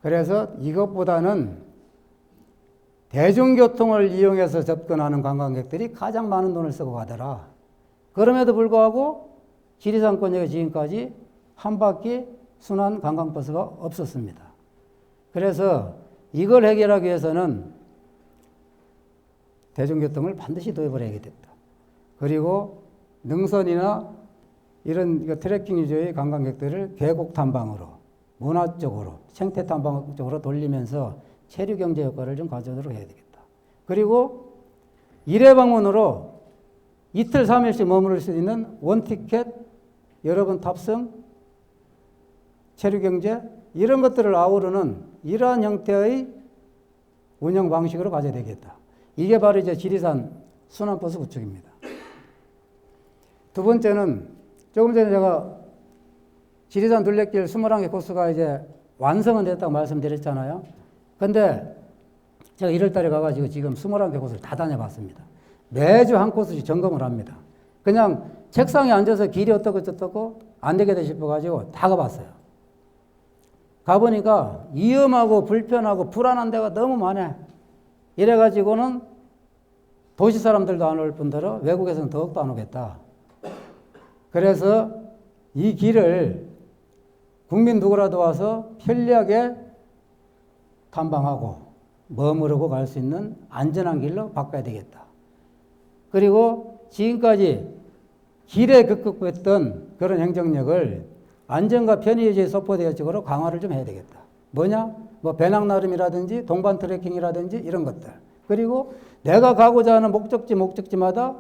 그래서 이것보다는 대중교통을 이용해서 접근하는 관광객들이 가장 많은 돈을 쓰고 가더라. 그럼에도 불구하고 지리산권역에 지금까지 한 바퀴 순환 관광버스가 없었습니다. 그래서 이걸 해결하기 위해서는 대중교통을 반드시 도입을 해야겠다. 그리고 능선이나 이런 트레킹 위주의 관광객들을 계곡 탐방으로, 문화 쪽으로, 생태 탐방 쪽으로 돌리면서 체류 경제 효과를 좀 가져오도록 해야 되겠다. 그리고 1회 방문으로 이틀 3일씩 머무를 수 있는 원티켓, 여러 번 탑승, 체류 경제 이런 것들을 아우르는 이러한 형태의 운영 방식으로 가져야 되겠다. 이게 바로 이제 지리산 순환버스 구축입니다. 두 번째는 조금 전에 제가 지리산 둘레길 21개 코스가 이제 완성은 됐다고 말씀드렸잖아요. 근데 제가 1월 달에 가가지고 지금 21개 코스를 다 다녀봤습니다. 매주 한 코스씩 점검을 합니다. 그냥 책상에 앉아서 길이 어떻고 저떻고 안 되겠다 싶어가지고 다 가봤어요. 가보니까 위험하고 불편하고 불안한 데가 너무 많아. 이래가지고는 도시 사람들도 안 올 뿐더러 외국에서는 더욱더 안 오겠다. 그래서 이 길을 국민 누구라도 와서 편리하게 탐방하고 머무르고 갈 수 있는 안전한 길로 바꿔야 되겠다. 그리고 지금까지 길에 급급했던 그런 행정력을 안전과 편의 유지의 소포대역적으로 강화를 좀 해야 되겠다. 뭐냐? 뭐 배낭 나름이라든지 동반 트레킹이라든지 이런 것들. 그리고 내가 가고자 하는 목적지마다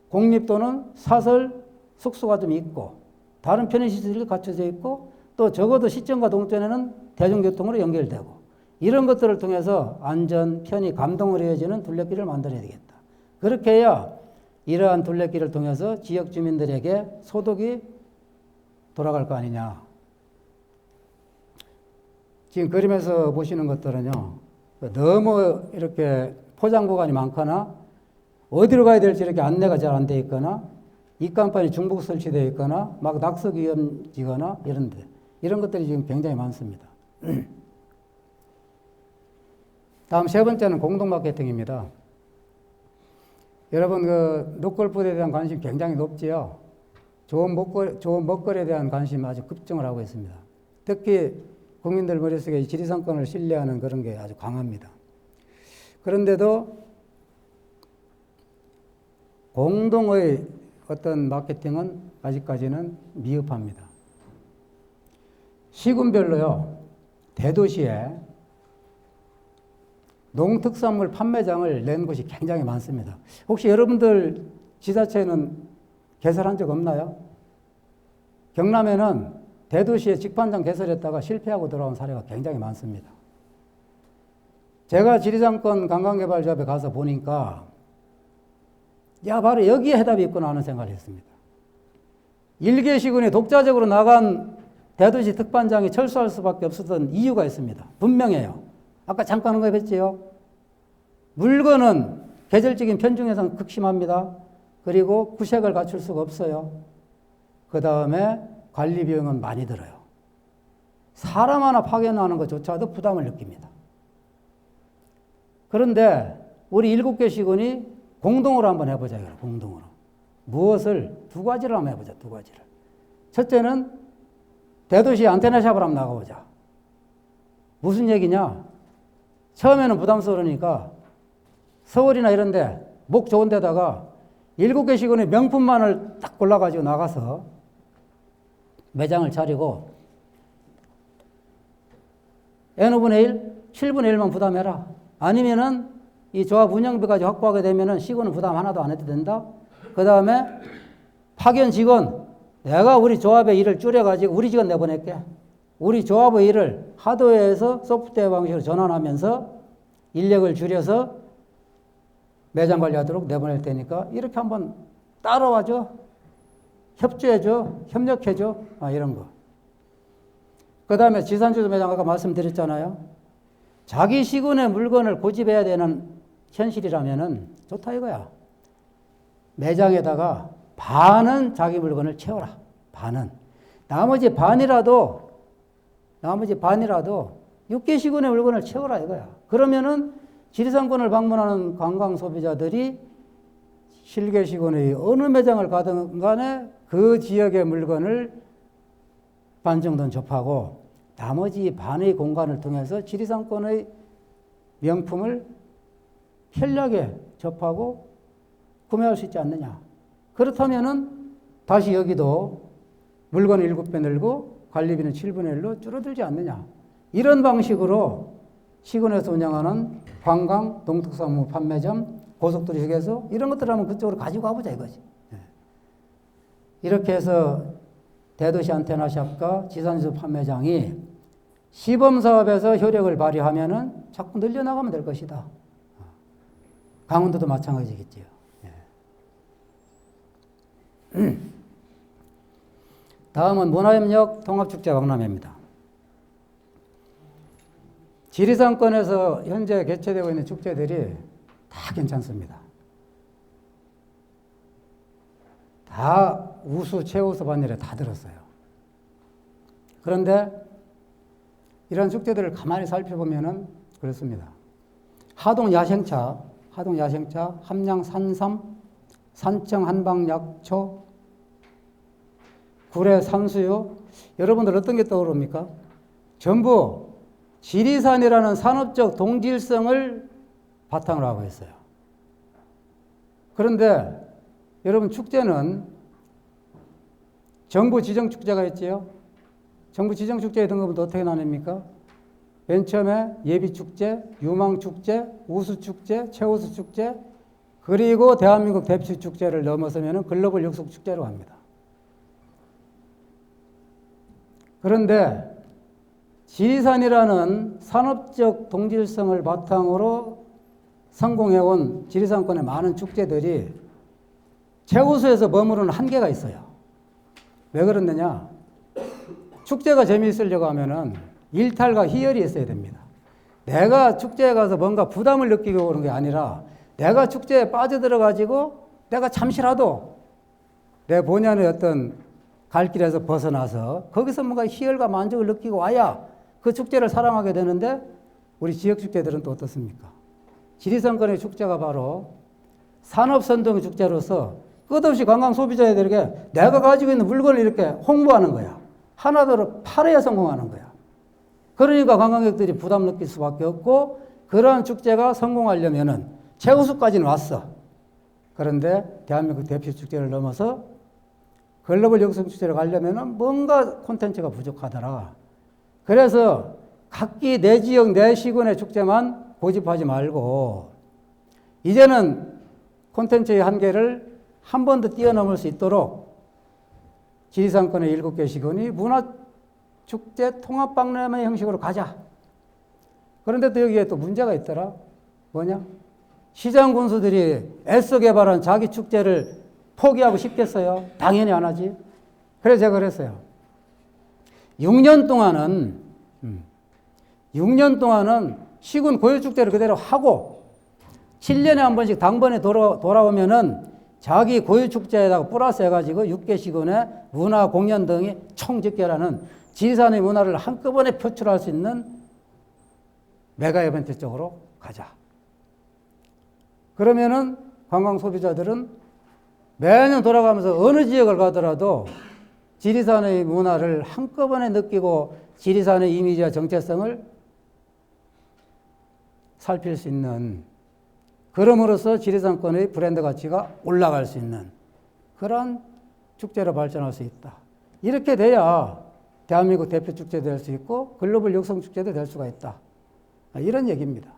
공립 또는 사설 숙소가 좀 있고 다른 편의시설이 갖춰져 있고 또 적어도 시점과 동점에는 대중교통으로 연결되고 이런 것들을 통해서 안전, 편의, 감동을 이어지는 둘레길을 만들어야 되겠다. 그렇게 해야 이러한 둘레길을 통해서 지역 주민들에게 소득이 돌아갈 거 아니냐. 지금 그림에서 보시는 것들은요, 너무 이렇게 포장 구간이 많거나 어디로 가야 될지 이렇게 안내가 잘 안 돼 있거나 입간판이 중복 설치되어 있거나 막 낙석 위험지거나 이런 것들이 지금 굉장히 많습니다. 다음 세 번째는 공동 마케팅입니다. 여러분 그 노골푸드에 대한 관심 굉장히 높지요. 좋은 먹거리에 대한 관심 아주 급증을 하고 있습니다. 특히 국민들 머릿속에 지리산권을 신뢰하는 그런 게 아주 강합니다. 그런데도 공동의 어떤 마케팅은 아직까지는 미흡합니다. 시군별로요, 대도시에 농특산물 판매장을 낸 곳이 굉장히 많습니다. 혹시 여러분들 지자체는 개설한 적 없나요? 경남에는 대도시에 직판장 개설했다가 실패하고 돌아온 사례가 굉장히 많습니다. 제가 지리산권 관광개발조합에 가서 보니까 야, 바로 여기에 해답이 있구나 하는 생각을 했습니다. 일개 시군이 독자적으로 나간 대도시 특판장이 철수할 수밖에 없었던 이유가 있습니다. 분명해요. 아까 잠깐 언급했지요. 물건은 계절적인 편중에서는 극심합니다. 그리고 구색을 갖출 수가 없어요. 그 다음에 관리 비용은 많이 들어요. 사람 하나 파견하는 것조차도 부담을 느낍니다. 그런데 우리 7개 시군이 공동으로 한번 해보자. 공동으로. 무엇을? 두 가지를 한번 해보자. 두 가지를. 첫째는 대도시 안테나샵을 한번 나가보자. 무슨 얘기냐? 처음에는 부담스러우니까 서울이나 이런 데, 목 좋은 데다가 7개 시군의 명품만을 딱 골라가지고 나가서 매장을 차리고 N분의 1, 7분의 1만 부담해라. 아니면은 이 조합 운영비까지 확보하게 되면은 시군은 부담 하나도 안 해도 된다. 그 다음에 파견 직원, 내가 우리 조합의 일을 줄여가지고 우리 직원 내보낼게. 우리 조합의 일을 하드웨어에서 소프트웨어 방식으로 전환하면서 인력을 줄여서 매장 관리하도록 내보낼 테니까 이렇게 한번 따라와줘. 협조해줘. 협력해줘. 이런 거. 그 다음에 지산주도 매장 아까 말씀드렸잖아요. 자기 시군의 물건을 고집해야 되는 현실이라면은 좋다 이거야. 매장에다가 반은 자기 물건을 채워라. 반은. 나머지 반이라도 6개 시군의 물건을 채워라 이거야. 그러면은 지리산권을 방문하는 관광 소비자들이 실계 시군의 어느 매장을 가든 간에 그 지역의 물건을 반 정도는 접하고 나머지 반의 공간을 통해서 지리산권의 명품을 편리하게 접하고 구매할 수 있지 않느냐. 그렇다면은 다시 여기도 물건을 7배 늘고 관리비는 7분의 1로 줄어들지 않느냐. 이런 방식으로 시군에서 운영하는 관광, 농특산물 판매점, 고속도로 휴게소 이런 것들 하면 그쪽으로 가지고 가보자 이거지. 이렇게 해서 대도시 안테나샵과 지산지수 판매장이 시범사업에서 효력을 발휘하면은 자꾸 늘려나가면 될 것이다. 강원도도 마찬가지겠지요. 다음은 문화협력 통합축제 박람회입니다. 지리산권에서 현재 개최되고 있는 축제들이 다 괜찮습니다. 다 우수, 최우수 반열에 다 들었어요. 그런데 이런 축제들을 가만히 살펴보면은 그렇습니다. 하동 야생차, 함양 산삼, 산청 한방약초, 구례 산수유, 여러분들 어떤 게 떠오릅니까? 전부 지리산이라는 산업적 동질성을 바탕으로 하고 있어요. 그런데 여러분 축제는 정부 지정 축제가 있지요. 정부 지정 축제의 등급은 어떻게 나뉩니까? 맨 처음에 예비축제, 유망축제, 우수축제, 최우수축제, 그리고 대한민국 대표축제를 넘어서면 글로벌 육숙축제로 갑니다. 그런데 지리산이라는 산업적 동질성을 바탕으로 성공해온 지리산권의 많은 축제들이 최우수에서 머무르는 한계가 있어요. 왜 그러느냐? 축제가 재미있으려고 하면은 일탈과 희열이 있어야 됩니다. 내가 축제에 가서 뭔가 부담을 느끼고 오는 게 아니라 내가 축제에 빠져들어가지고 내가 잠시라도 내 본연의 어떤 갈 길에서 벗어나서 거기서 뭔가 희열과 만족을 느끼고 와야 그 축제를 사랑하게 되는데 우리 지역 축제들은 또 어떻습니까? 지리산권의 축제가 바로 산업선동 축제로서 끝없이 관광 소비자들에게 내가 가지고 있는 물건을 이렇게 홍보하는 거야. 하나더러 팔아야 성공하는 거야. 그러니까 관광객들이 부담 느낄 수밖에 없고 그러한 축제가 성공하려면은 최우수까지는 왔어. 그런데 대한민국 대표 축제를 넘어서 글로벌 영성 축제를 가려면은 뭔가 콘텐츠가 부족하더라. 그래서 각기 내 지역 내 시군의 축제만 고집하지 말고 이제는 콘텐츠의 한계를 한 번 더 뛰어넘을 수 있도록 지리산권의 7개 시군이 문화축제 통합박람회 형식으로 가자. 그런데 또 여기에 또 문제가 있더라. 뭐냐? 시장 군수들이 애써 개발한 자기 축제를 포기하고 싶겠어요? 당연히 안 하지. 그래서 제가 그랬어요. 6년 동안은 시군 고유축제를 그대로 하고 7년에 한 번씩 당번에 돌아오면은 자기 고유축제에다가 플러스 해가지고 6개 시군의 문화 공연 등이 총집결하는 지리산의 문화를 한꺼번에 표출할 수 있는 메가 이벤트 쪽으로 가자. 그러면은 관광 소비자들은 매년 돌아가면서 어느 지역을 가더라도 지리산의 문화를 한꺼번에 느끼고 지리산의 이미지와 정체성을 살필 수 있는, 그럼으로써 지리산권의 브랜드 가치가 올라갈 수 있는 그런 축제로 발전할 수 있다. 이렇게 돼야 대한민국 대표 축제도 될 수 있고 글로벌 육성 축제도 될 수가 있다. 이런 얘기입니다.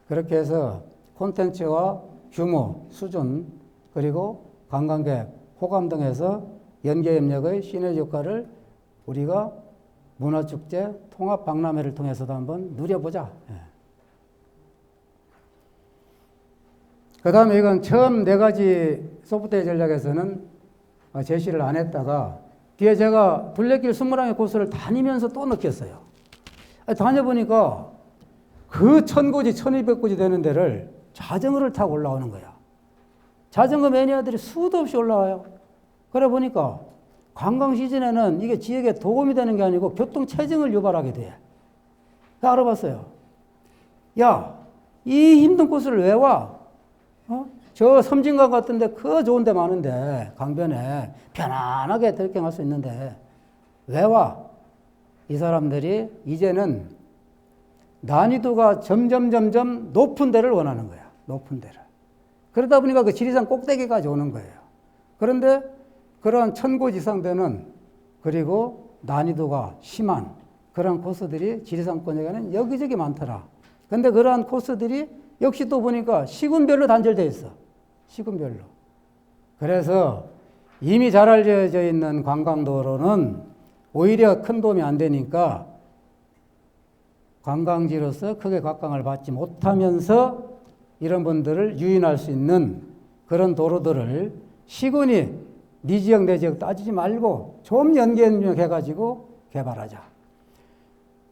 그렇게 해서 콘텐츠와 규모, 수준, 그리고 관광객, 호감 등에서 연계협력의 시너지 효과를 우리가 문화축제 통합박람회를 통해서도 한번 누려보자. 그 다음에 이건 처음 4가지 소프트웨어 전략에서는 제시를 안 했다가 뒤에 제가 둘레길 20랑의 코스를 다니면서 또 느꼈어요. 다녀보니까 그 1000고지, 1200고지 되는 데를 자전거를 타고 올라오는 거야. 자전거 매니아들이 수도 없이 올라와요. 그래 보니까 관광 시즌에는 이게 지역에 도움이 되는 게 아니고 교통 체증을 유발하게 돼. 알아봤어요. 야, 이 힘든 코스를 왜 와? 저 섬진강 같은데 그 좋은 데 많은데 강변에 편안하게 트레킹할 수 있는데 왜 와? 이 사람들이 이제는 난이도가 점점 높은 데를 원하는 거야. 높은 데를. 그러다 보니까 그 지리산 꼭대기까지 오는 거예요. 그런데 그러한 천고지상되는 그리고 난이도가 심한 그런 코스들이 지리산권에는 여기저기 많더라. 근데 그러한 코스들이 역시 또 보니까 시군별로 단절되어 있어. 시군별로. 그래서 이미 잘 알려져 있는 관광도로는 오히려 큰 도움이 안 되니까 관광지로서 크게 각광을 받지 못하면서 이런 분들을 유인할 수 있는 그런 도로들을 시군이 네 지역 내 지역 따지지 말고 좀 연계해가지고 개발하자.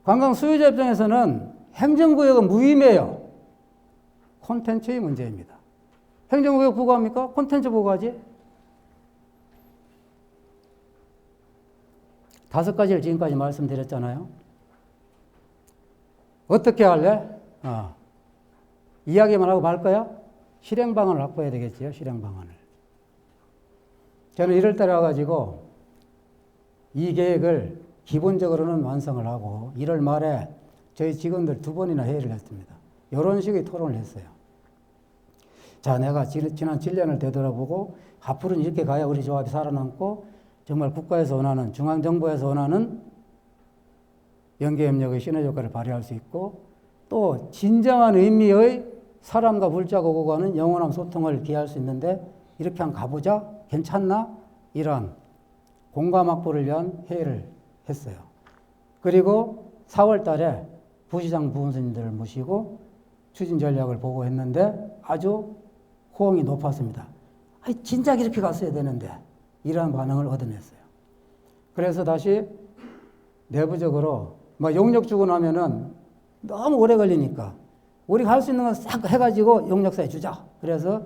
관광 수요자 입장에서는 행정구역은 무의미해요. 콘텐츠의 문제입니다. 행정구역 보고합니까? 콘텐츠 보고하지? 5가지를 지금까지 말씀드렸잖아요. 어떻게 할래? 이야기만 하고 말 거야? 실행 방안을 확보해야 되겠지요. 실행 방안을. 저는 1월 달에 와가지고 이 계획을 기본적으로는 완성을 하고 1월 말에 저희 직원들 2번이나 회의를 했습니다. 이런 식의 토론을 했어요. 자, 내가 지난 7년을 되돌아보고 앞으로는 이렇게 가야 우리 조합이 살아남고 정말 국가에서 원하는, 중앙정부에서 원하는 연계협력의 시너지 효과를 발휘할 수 있고 또 진정한 의미의 사람과 물자가 오고 가는 영원한 소통을 기할 수 있는데 이렇게 한번 가보자? 괜찮나? 이런 공감 확보를 위한 회의를 했어요. 그리고 4월 달에 부시장 부원수님들을 모시고 추진 전략을 보고했는데 아주 호응이 높았습니다. 아니, 진작 이렇게 갔어야 되는데 이러한 반응을 얻어냈어요. 그래서 다시 내부적으로 용역 주고 나면은 너무 오래 걸리니까 우리가 할 수 있는 건 싹 해가지고 용역사에 주자. 그래서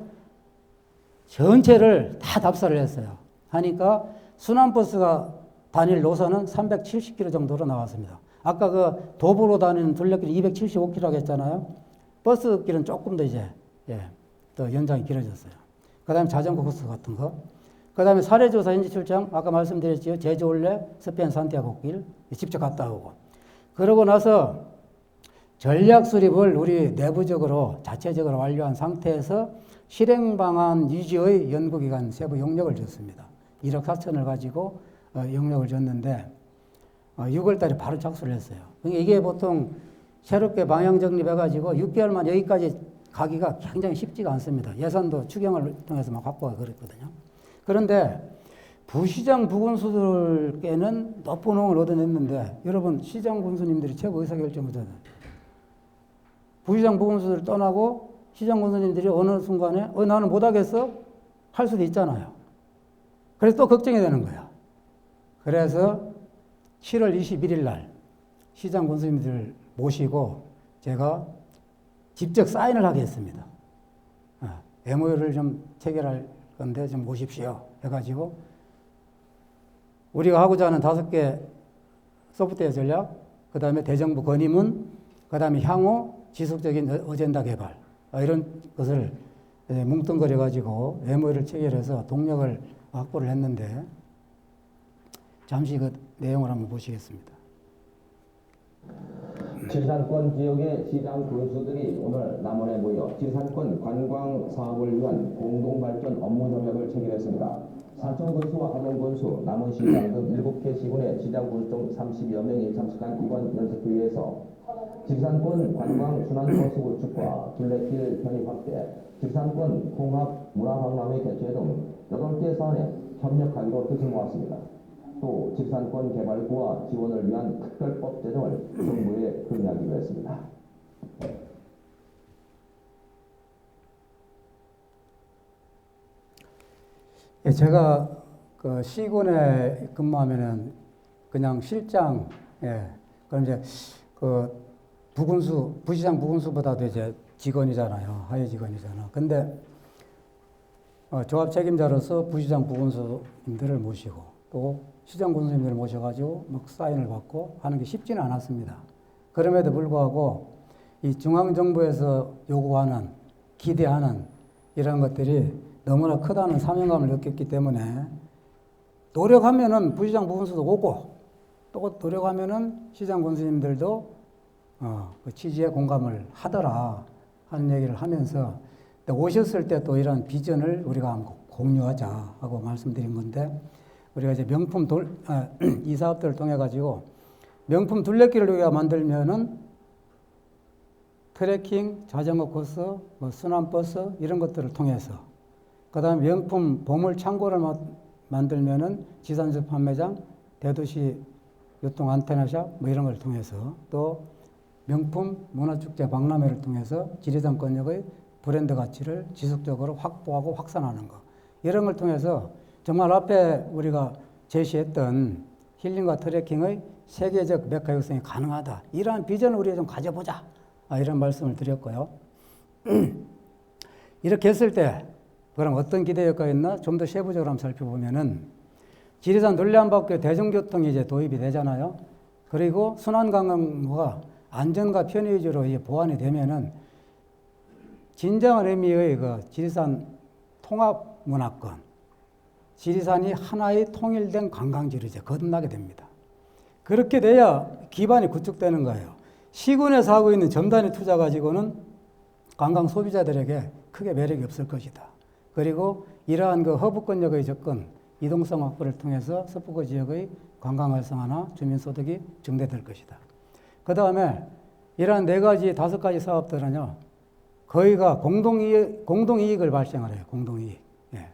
전체를 다 답사를 했어요. 하니까 순환버스가 단일 노선은 370km 정도로 나왔습니다. 아까 그 도보로 다니는 둘레길 275km라고 했잖아요. 버스길은 조금 더 이제 더 연장이 길어졌어요. 그 다음에 자전거 코스 같은 거. 그 다음에 사례조사 현지 출장, 아까 말씀드렸지요. 제주 올레, 스페인 산티아고 길 직접 갔다 오고. 그러고 나서 전략 수립을 우리 내부적으로 자체적으로 완료한 상태에서 실행 방안 유지의 연구기관 세부 용역을 줬습니다. 1억 4천을 가지고 용역을 줬는데 6월 달에 바로 착수를 했어요. 이게 보통 새롭게 방향 정립해가지고 6개월만 여기까지 가기가 굉장히 쉽지가 않습니다. 예산도 추경을 통해서 막 확보가 그랬거든요. 그런데 부시장 부군수들께는 높은 호응을 얻어냈는데 여러분 시장 군수님들이 최고 의사결정을 부시장 부군수들을 떠나고 시장 군수님들이 어느 순간에 나는 못하겠어? 할 수도 있잖아요. 그래서 또 걱정이 되는 거야. 그래서 7월 21일 날 시장 군수님들을 모시고 제가 직접 사인을 하게 했습니다. MOU를 좀 체결할 건데 좀 오십시오. 해가지고 우리가 하고자 하는 5개 소프트웨어 전략, 그 다음에 대정부 건의문, 그 다음에 향후 지속적인 어젠다 개발 이런 것을 뭉뚱그려가지고 MOU를 체결해서 동력을 확보를 했는데 잠시 그 내용을 한번 보시겠습니다. 지리산권 지역의 시장 군수들이 오늘 남원에 모여 지리산권 관광 사업을 위한 공동발전 업무 협약을 체결했습니다. 산청군수와 하동군수, 남원시장 등 7개 시군의 시장 군수 등 30여 명이 참석한 이번 연석회의에서 지리산권 관광 순환 코스 구축과 둘레길 편입 확대, 지리산권 통합 문화박람회 개최 등 8개 사안에 협력하기로 뜻을 모았습니다. 또 지리산권 개발구와 지원을 위한 특별법 제정을 정부에 건의하기로 했습니다. 제가 그 시군에 근무하면은 그냥 실장, 그럼 이제 그 부시장 부군수보다도 이제 직원이잖아요. 하위 직원이잖아. 근데 조합 책임자로서 부시장 부군수님들을 모시고 또 시장 군수님들을 모셔가지고 막 사인을 받고 하는 게 쉽지는 않았습니다. 그럼에도 불구하고 이 중앙정부에서 요구하는, 기대하는 이런 것들이 너무나 크다는 사명감을 느꼈기 때문에 노력하면은 부시장 부분수도 오고 또 노력하면은 시장 군수님들도 그 취지에 공감을 하더라 하는 얘기를 하면서 오셨을 때 또 이런 비전을 우리가 한번 공유하자 하고 말씀드린 건데, 우리가 이제 명품 이 사업들을 통해 가지고 명품 둘레길을 우리가 만들면은 트레킹, 자전거 코스, 뭐 순환버스 이런 것들을 통해서, 그 다음에 명품 보물 창고를 만들면은 지산주 판매장, 대도시 유통 안테나샵 뭐 이런 걸 통해서, 또 명품 문화축제 박람회를 통해서 지리산권역의 브랜드 가치를 지속적으로 확보하고 확산하는 것, 이런 걸 통해서 정말 앞에 우리가 제시했던 힐링과 트레킹의 세계적 메카 육성이 가능하다, 이러한 비전을 우리가 좀 가져보자, 이런 말씀을 드렸고요. 이렇게 했을 때 그럼 어떤 기대 효과가 있나 좀 더 세부적으로 한번 살펴보면은, 지리산 둘레안바퀴 대중교통이 이제 도입이 되잖아요. 그리고 순환관광부가 안전과 편의 위주로 이제 보완이 되면은 진정한 의미의 그 지리산 통합 문화권, 지리산이 하나의 통일된 관광지로 이제 거듭나게 됩니다. 그렇게 돼야 기반이 구축되는 거예요. 시군에서 하고 있는 점단위 투자 가지고는 관광 소비자들에게 크게 매력이 없을 것이다. 그리고 이러한 그 허브권역의 접근, 이동성 확보를 통해서 서부고 지역의 관광 활성화나 주민소득이 증대될 것이다. 그 다음에 이러한 4가지, 5가지 사업들은요, 거의가 공동이익을 발생을 해요. 공동이익. 예.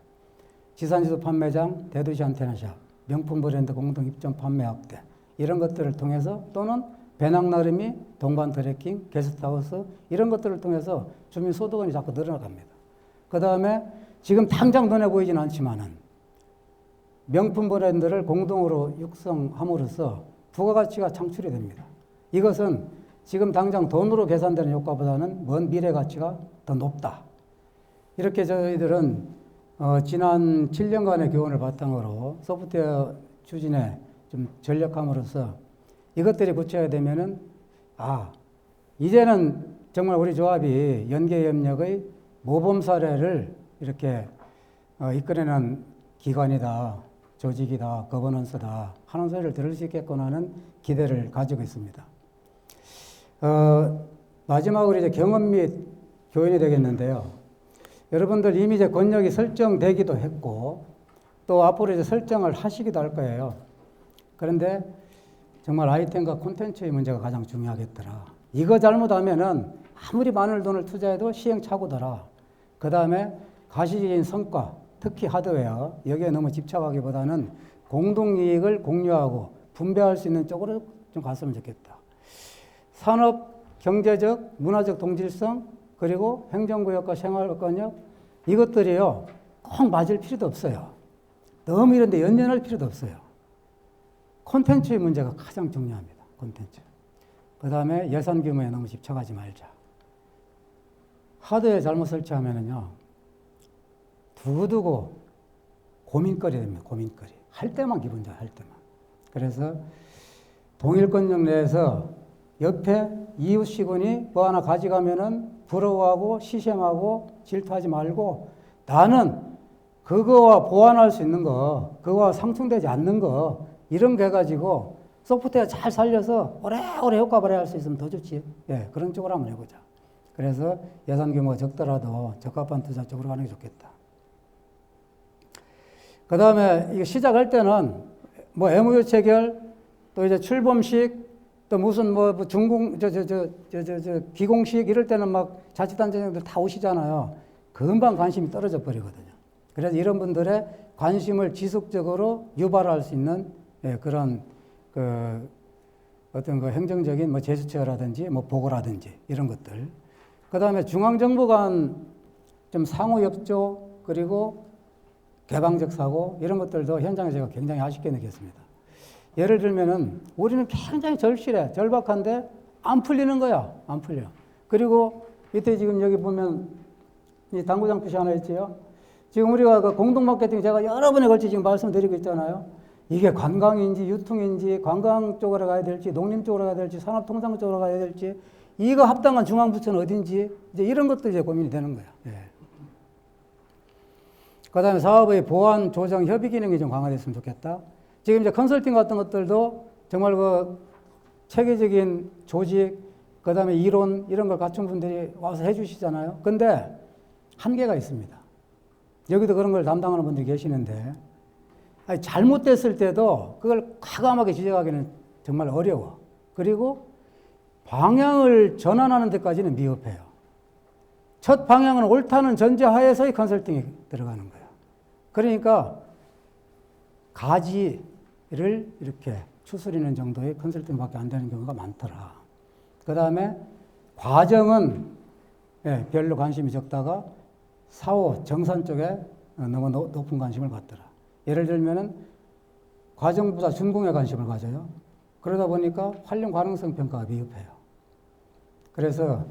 지산지도 판매장, 대도시 안테나샵, 명품 브랜드 공동 입점 판매 확대, 이런 것들을 통해서, 또는 배낭 나름이, 동반 트레킹, 게스트하우스 이런 것들을 통해서 주민 소득원이 자꾸 늘어나갑니다. 그 다음에 지금 당장 눈에 보이진 않지만은 명품 브랜드를 공동으로 육성함으로써 부가가치가 창출이 됩니다. 이것은 지금 당장 돈으로 계산되는 효과보다는 먼 미래 가치가 더 높다. 이렇게 저희들은 지난 7년간의 교훈을 바탕으로 소프트웨어 추진에 좀 전력함으로써 이것들이 구체화되면은, 이제는 정말 우리 조합이 연계협력의 모범 사례를 이렇게 이끌어내는 기관이다, 조직이다, 거버넌스다 하는 소리를 들을 수 있겠구나 하는 기대를 가지고 있습니다. 마지막으로 이제 경험 및 교훈이 되겠는데요. 여러분들 이미 이제 권역이 설정되기도 했고, 또 앞으로 이제 설정을 하시기도 할 거예요. 그런데 정말 아이템과 콘텐츠의 문제가 가장 중요하겠더라. 이거 잘못하면은 아무리 많은 돈을 투자해도 시행착오더라. 그 다음에 가시적인 성과, 특히 하드웨어, 여기에 너무 집착하기보다는 공동이익을 공유하고 분배할 수 있는 쪽으로 좀 갔으면 좋겠다. 산업, 경제적, 문화적 동질성, 그리고 행정구역과 생활권역, 이것들이요, 꼭 맞을 필요도 없어요. 너무 이런데 연연할 필요도 없어요. 콘텐츠의 문제가 가장 중요합니다. 콘텐츠. 그 다음에 예산 규모에 너무 집착하지 말자. 하드웨어 잘못 설치하면은요, 두고두고 고민거리 됩니다. 고민거리. 할 때만 기분 좋아요. 할 때만. 그래서 동일권역 내에서 옆에 이웃 시군이 뭐 하나 가져가면은 부러워하고 시샘하고 질투하지 말고, 나는 그거와 보완할 수 있는 거, 그거와 상충되지 않는 거, 이런 거 해가지고 소프트웨어 잘 살려서 오래오래 효과 발휘할 수 있으면 더 좋지. 예, 그런 쪽으로 한번 해보자. 그래서 예산 규모가 적더라도 적합한 투자 쪽으로 가는 게 좋겠다. 그 다음에 이거 시작할 때는 뭐 MOU 체결, 또 이제 출범식, 또 무슨 뭐 중공, 비공식 이럴 때는 막 자치단체장들 다 오시잖아요. 금방 관심이 떨어져 버리거든요. 그래서 이런 분들의 관심을 지속적으로 유발할 수 있는 그런 어떤 그 행정적인 뭐 제스처라든지 뭐 보고라든지 이런 것들. 그 다음에 중앙정부 간 좀 상호협조, 그리고 개방적 사고, 이런 것들도 현장에 제가 굉장히 아쉽게 느꼈습니다. 예를 들면은 우리는 굉장히 절실해, 절박한데 안 풀리는 거야. 안 풀려. 그리고 이때 지금 여기 보면 이 당구장 표시 하나 있지요. 지금 우리가 그 공동 마케팅 제가 여러 번에 걸쳐 지금 말씀드리고 있잖아요. 이게 관광인지 유통인지 관광 쪽으로 가야 될지 농림 쪽으로 가야 될지 산업통상 쪽으로 가야 될지 이거 합당한 중앙부처는 어딘지 이제 이런 것도 이제 고민이 되는 거야. 예. 그 다음에 사업의 보안, 조정, 협의 기능이 좀 강화됐으면 좋겠다. 지금 이제 컨설팅 같은 것들도 정말 그 체계적인 조직, 그 다음에 이론 이런 걸 갖춘 분들이 와서 해주시잖아요. 근데 한계가 있습니다. 여기도 그런 걸 담당하는 분들이 계시는데 아니, 잘못됐을 때도 그걸 과감하게 지적하기는 정말 어려워. 그리고 방향을 전환하는 데까지는 미흡해요. 첫 방향은 옳다는 전제하에서의 컨설팅이 들어가는 거예요. 그러니까 가지를 이렇게 추스리는 정도의 컨설팅밖에 안 되는 경우가 많더라. 그 다음에 과정은 별로 관심이 적다가 사후 정산 쪽에 너무 높은 관심을 갖더라. 예를 들면은 과정보다 준공에 관심을 가져요. 그러다 보니까 활용 가능성 평가가 미흡해요. 그래서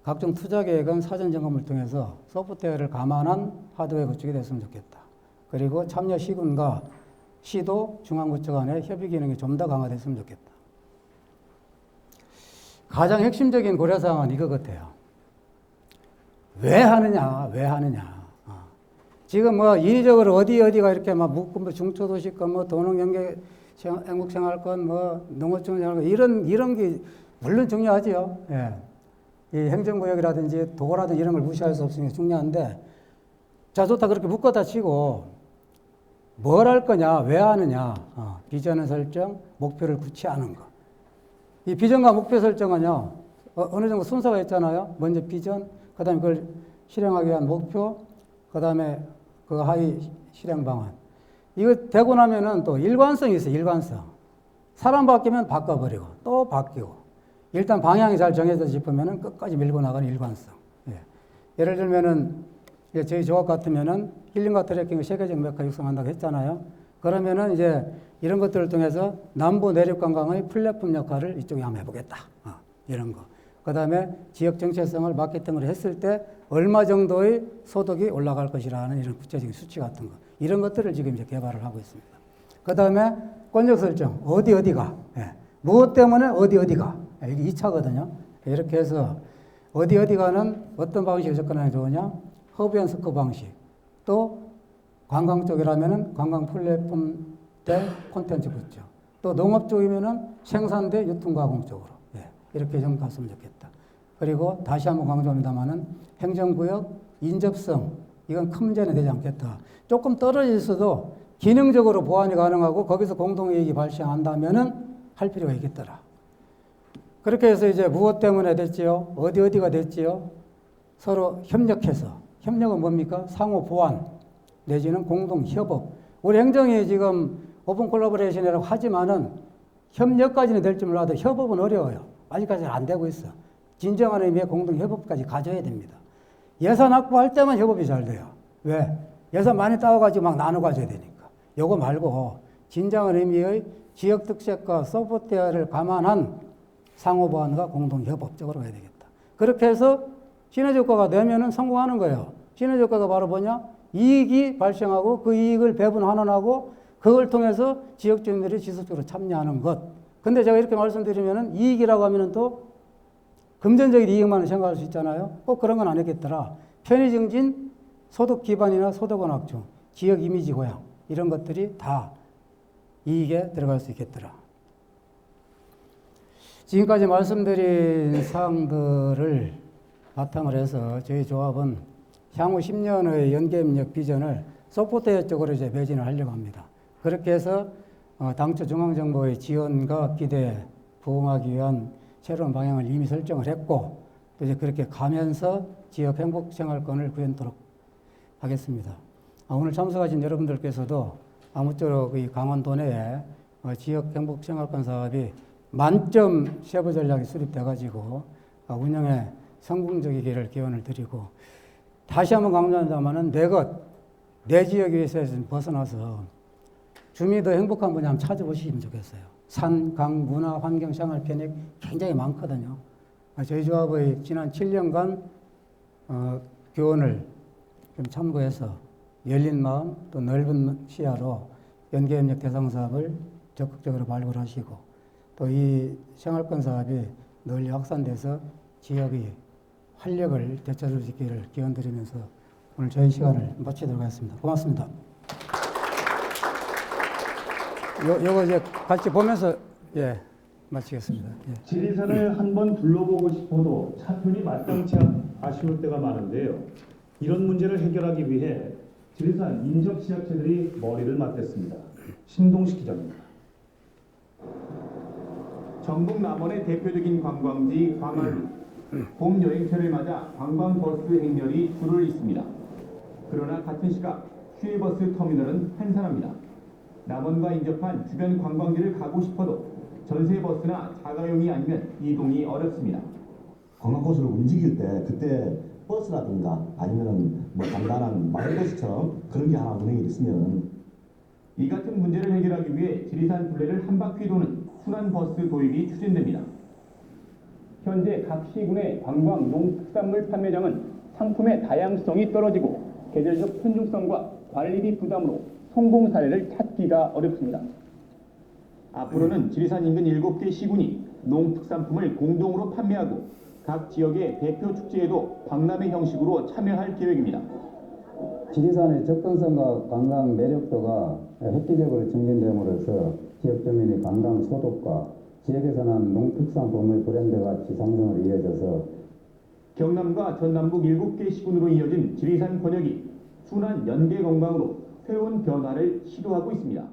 각종 투자 계획은 사전 점검을 통해서 소프트웨어를 감안한 하드웨어 구축이 됐으면 좋겠다. 그리고 참여 시군과 시도 중앙부처 간의 협의 기능이 좀 더 강화됐으면 좋겠다. 가장 핵심적인 고려사항은 이거 같아요. 왜 하느냐, 왜 하느냐. 지금 뭐 인위적으로 어디가 이렇게 막 묶음, 중초도시권, 뭐 도농연계 행복생활권, 뭐 농어촌 생활권 이런 게 물론 중요하지요. 예. 이 행정구역이라든지 도라든지 이런 걸 무시할 수 없으니 중요한데, 자 좋다 그렇게 묶었다 치고 뭘 할 거냐, 왜 하느냐, 비전을 설정, 목표를 구체하는 거. 이 비전과 목표 설정은요, 어느 정도 순서가 있잖아요. 먼저 비전, 그 다음에 그걸 실행하기 위한 목표, 그 다음에 그 하위 실행 방안. 이거 되고 나면은 또 일관성이 있어요, 일관성. 사람 바뀌면 바꿔버리고, 또 바뀌고. 일단 방향이 잘 정해져 싶으면은 끝까지 밀고 나가는 일관성. 예. 예를 들면은, 저희 조합 같으면은 힐링과 트래킹을 세계적 메카 육성한다고 했잖아요. 그러면은 이제 이런 것들을 통해서 남부 내륙 관광의 플랫폼 역할을 이쪽에 한번 해보겠다. 이런 거. 그 다음에 지역 정체성을 마케팅을 했을 때 얼마 정도의 소득이 올라갈 것이라는 이런 구체적인 수치 같은 거. 이런 것들을 지금 이제 개발을 하고 있습니다. 그 다음에 권역 설정. 어디가. 예. 무엇 때문에 어디가. 예. 이게 2차거든요. 이렇게 해서 어디가는 어떤 방식을 접근하는 게 좋으냐. 허브 앤 스코 방식. 또 관광 쪽이라면은 관광 플랫폼 대 콘텐츠 붙죠. 또 농업 쪽이면은 생산 대 유통가공 쪽으로. 예. 이렇게 좀 갔으면 좋겠다. 그리고 다시 한번 강조합니다만은 행정구역 인접성 이건 큰 문제는 되지 않겠다. 조금 떨어져 있어도 기능적으로 보완이 가능하고 거기서 공동이익이 발생한다면은 할 필요가 있겠더라. 그렇게 해서 이제 무엇 때문에 됐지요? 어디가 됐지요? 서로 협력해서. 협력은 뭡니까? 상호 보완 내지는 공동 협업. 우리 행정이 지금 오픈 콜라보레이션이라고 하지만은 협력까지는 될지 몰라도 협업은 어려워요. 아직까지는 안 되고 있어. 진정한 의미의 공동 협업까지 가져야 됩니다. 예산 확보할 때만 협업이 잘 돼요. 왜? 예산 많이 따와가지고 막 나눠 가져야 되니까. 요거 말고 진정한 의미의 지역 특색과 소프트웨어를 감안한 상호 보완과 공동 협업적으로 가야 되겠다. 그렇게 해서 시너지 효과가 되면은 성공하는 거예요. 시너지 효과가 바로 뭐냐? 이익이 발생하고 그 이익을 배분 환원하고 그걸 통해서 지역 주민들이 지속적으로 참여하는 것. 근데 제가 이렇게 말씀드리면은 이익이라고 하면은 또 금전적인 이익만 생각할 수 있잖아요. 꼭 그런 건 아니겠더라. 편의 증진, 소득 기반이나 소득 완화중, 지역 이미지 고양 이런 것들이 다 이익에 들어갈 수 있겠더라. 지금까지 말씀드린 사항들을 바탕으로 해서 저희 조합은 향후 10년의 연계협력 비전을 소프트웨어 쪽으로 이제 매진을 하려고 합니다. 그렇게 해서 당초 중앙정부의 지원과 기대에 부응하기 위한 새로운 방향을 이미 설정을 했고 또 이제 그렇게 가면서 지역 행복생활권을 구현토록 하겠습니다. 오늘 참석하신 여러분들께서도 아무쪼록 이 강원도 내에 지역 행복생활권 사업이 만점 세부 전략이 수립돼가지고 운영에 성공적이기를 기원을 드리고 다시 한번 강조한다면은 내 지역에서 벗어나서 주민이 더 행복한 분야 한번 찾아보시면 좋겠어요. 산, 강, 문화, 환경, 생활 편익 굉장히 많거든요. 저희 조합의 지난 7년간 교훈을 좀 참고해서 열린 마음 또 넓은 시야로 연계협력 대상 사업을 적극적으로 발굴하시고 또 이 생활권 사업이 널리 확산돼서 지역의 활력을 되찾을 수 있기를 기원드리면서 오늘 저희 시간을 마치도록 하겠습니다. 고맙습니다. 요거 이제 같이 보면서 마치겠습니다. 예. 지리산을 한번 둘러보고 싶어도 차편이 마땅치 아쉬울 때가 많은데요. 이런 문제를 해결하기 위해 지리산 인접 지자체들이 머리를 맞댔습니다. 신동식 기자입니다. 전북 남원의 대표적인 관광지 광안루. 봄 여행철을 맞아 관광버스 행렬이 줄을 잇습니다. 그러나 같은 시각 시외버스 터미널은 한산합니다. 남원과 인접한 주변 관광지를 가고 싶어도 전세버스나 자가용이 아니면 이동이 어렵습니다. 관광코스를 움직일 때 그때 버스라든가 아니면은 뭐 간단한 마을버스처럼 그런 게 하나 운행이 있으면 이 같은 문제를 해결하기 위해 지리산 둘레를 한 바퀴 도는 순환버스 도입이 추진됩니다. 현재 각 시군의 관광 농특산물 판매장은 상품의 다양성이 떨어지고 계절적 편중성과 관리비 부담으로 성공 사례를 찾기가 어렵습니다. 앞으로는 지리산 인근 7개 시군이 농특산품을 공동으로 판매하고 각 지역의 대표 축제에도 박람회 형식으로 참여할 계획입니다. 지리산의 접근성과 관광 매력도가 획기적으로 증진됨으로써 지역 주민의 관광 소득과 지역에서 난 농특산품의 브랜드 가치 상승을 이어져서 경남과 전남북 7개 시군으로 이어진 지리산 권역이 순환 연계 관광으로 새로운 변화를 시도하고 있습니다.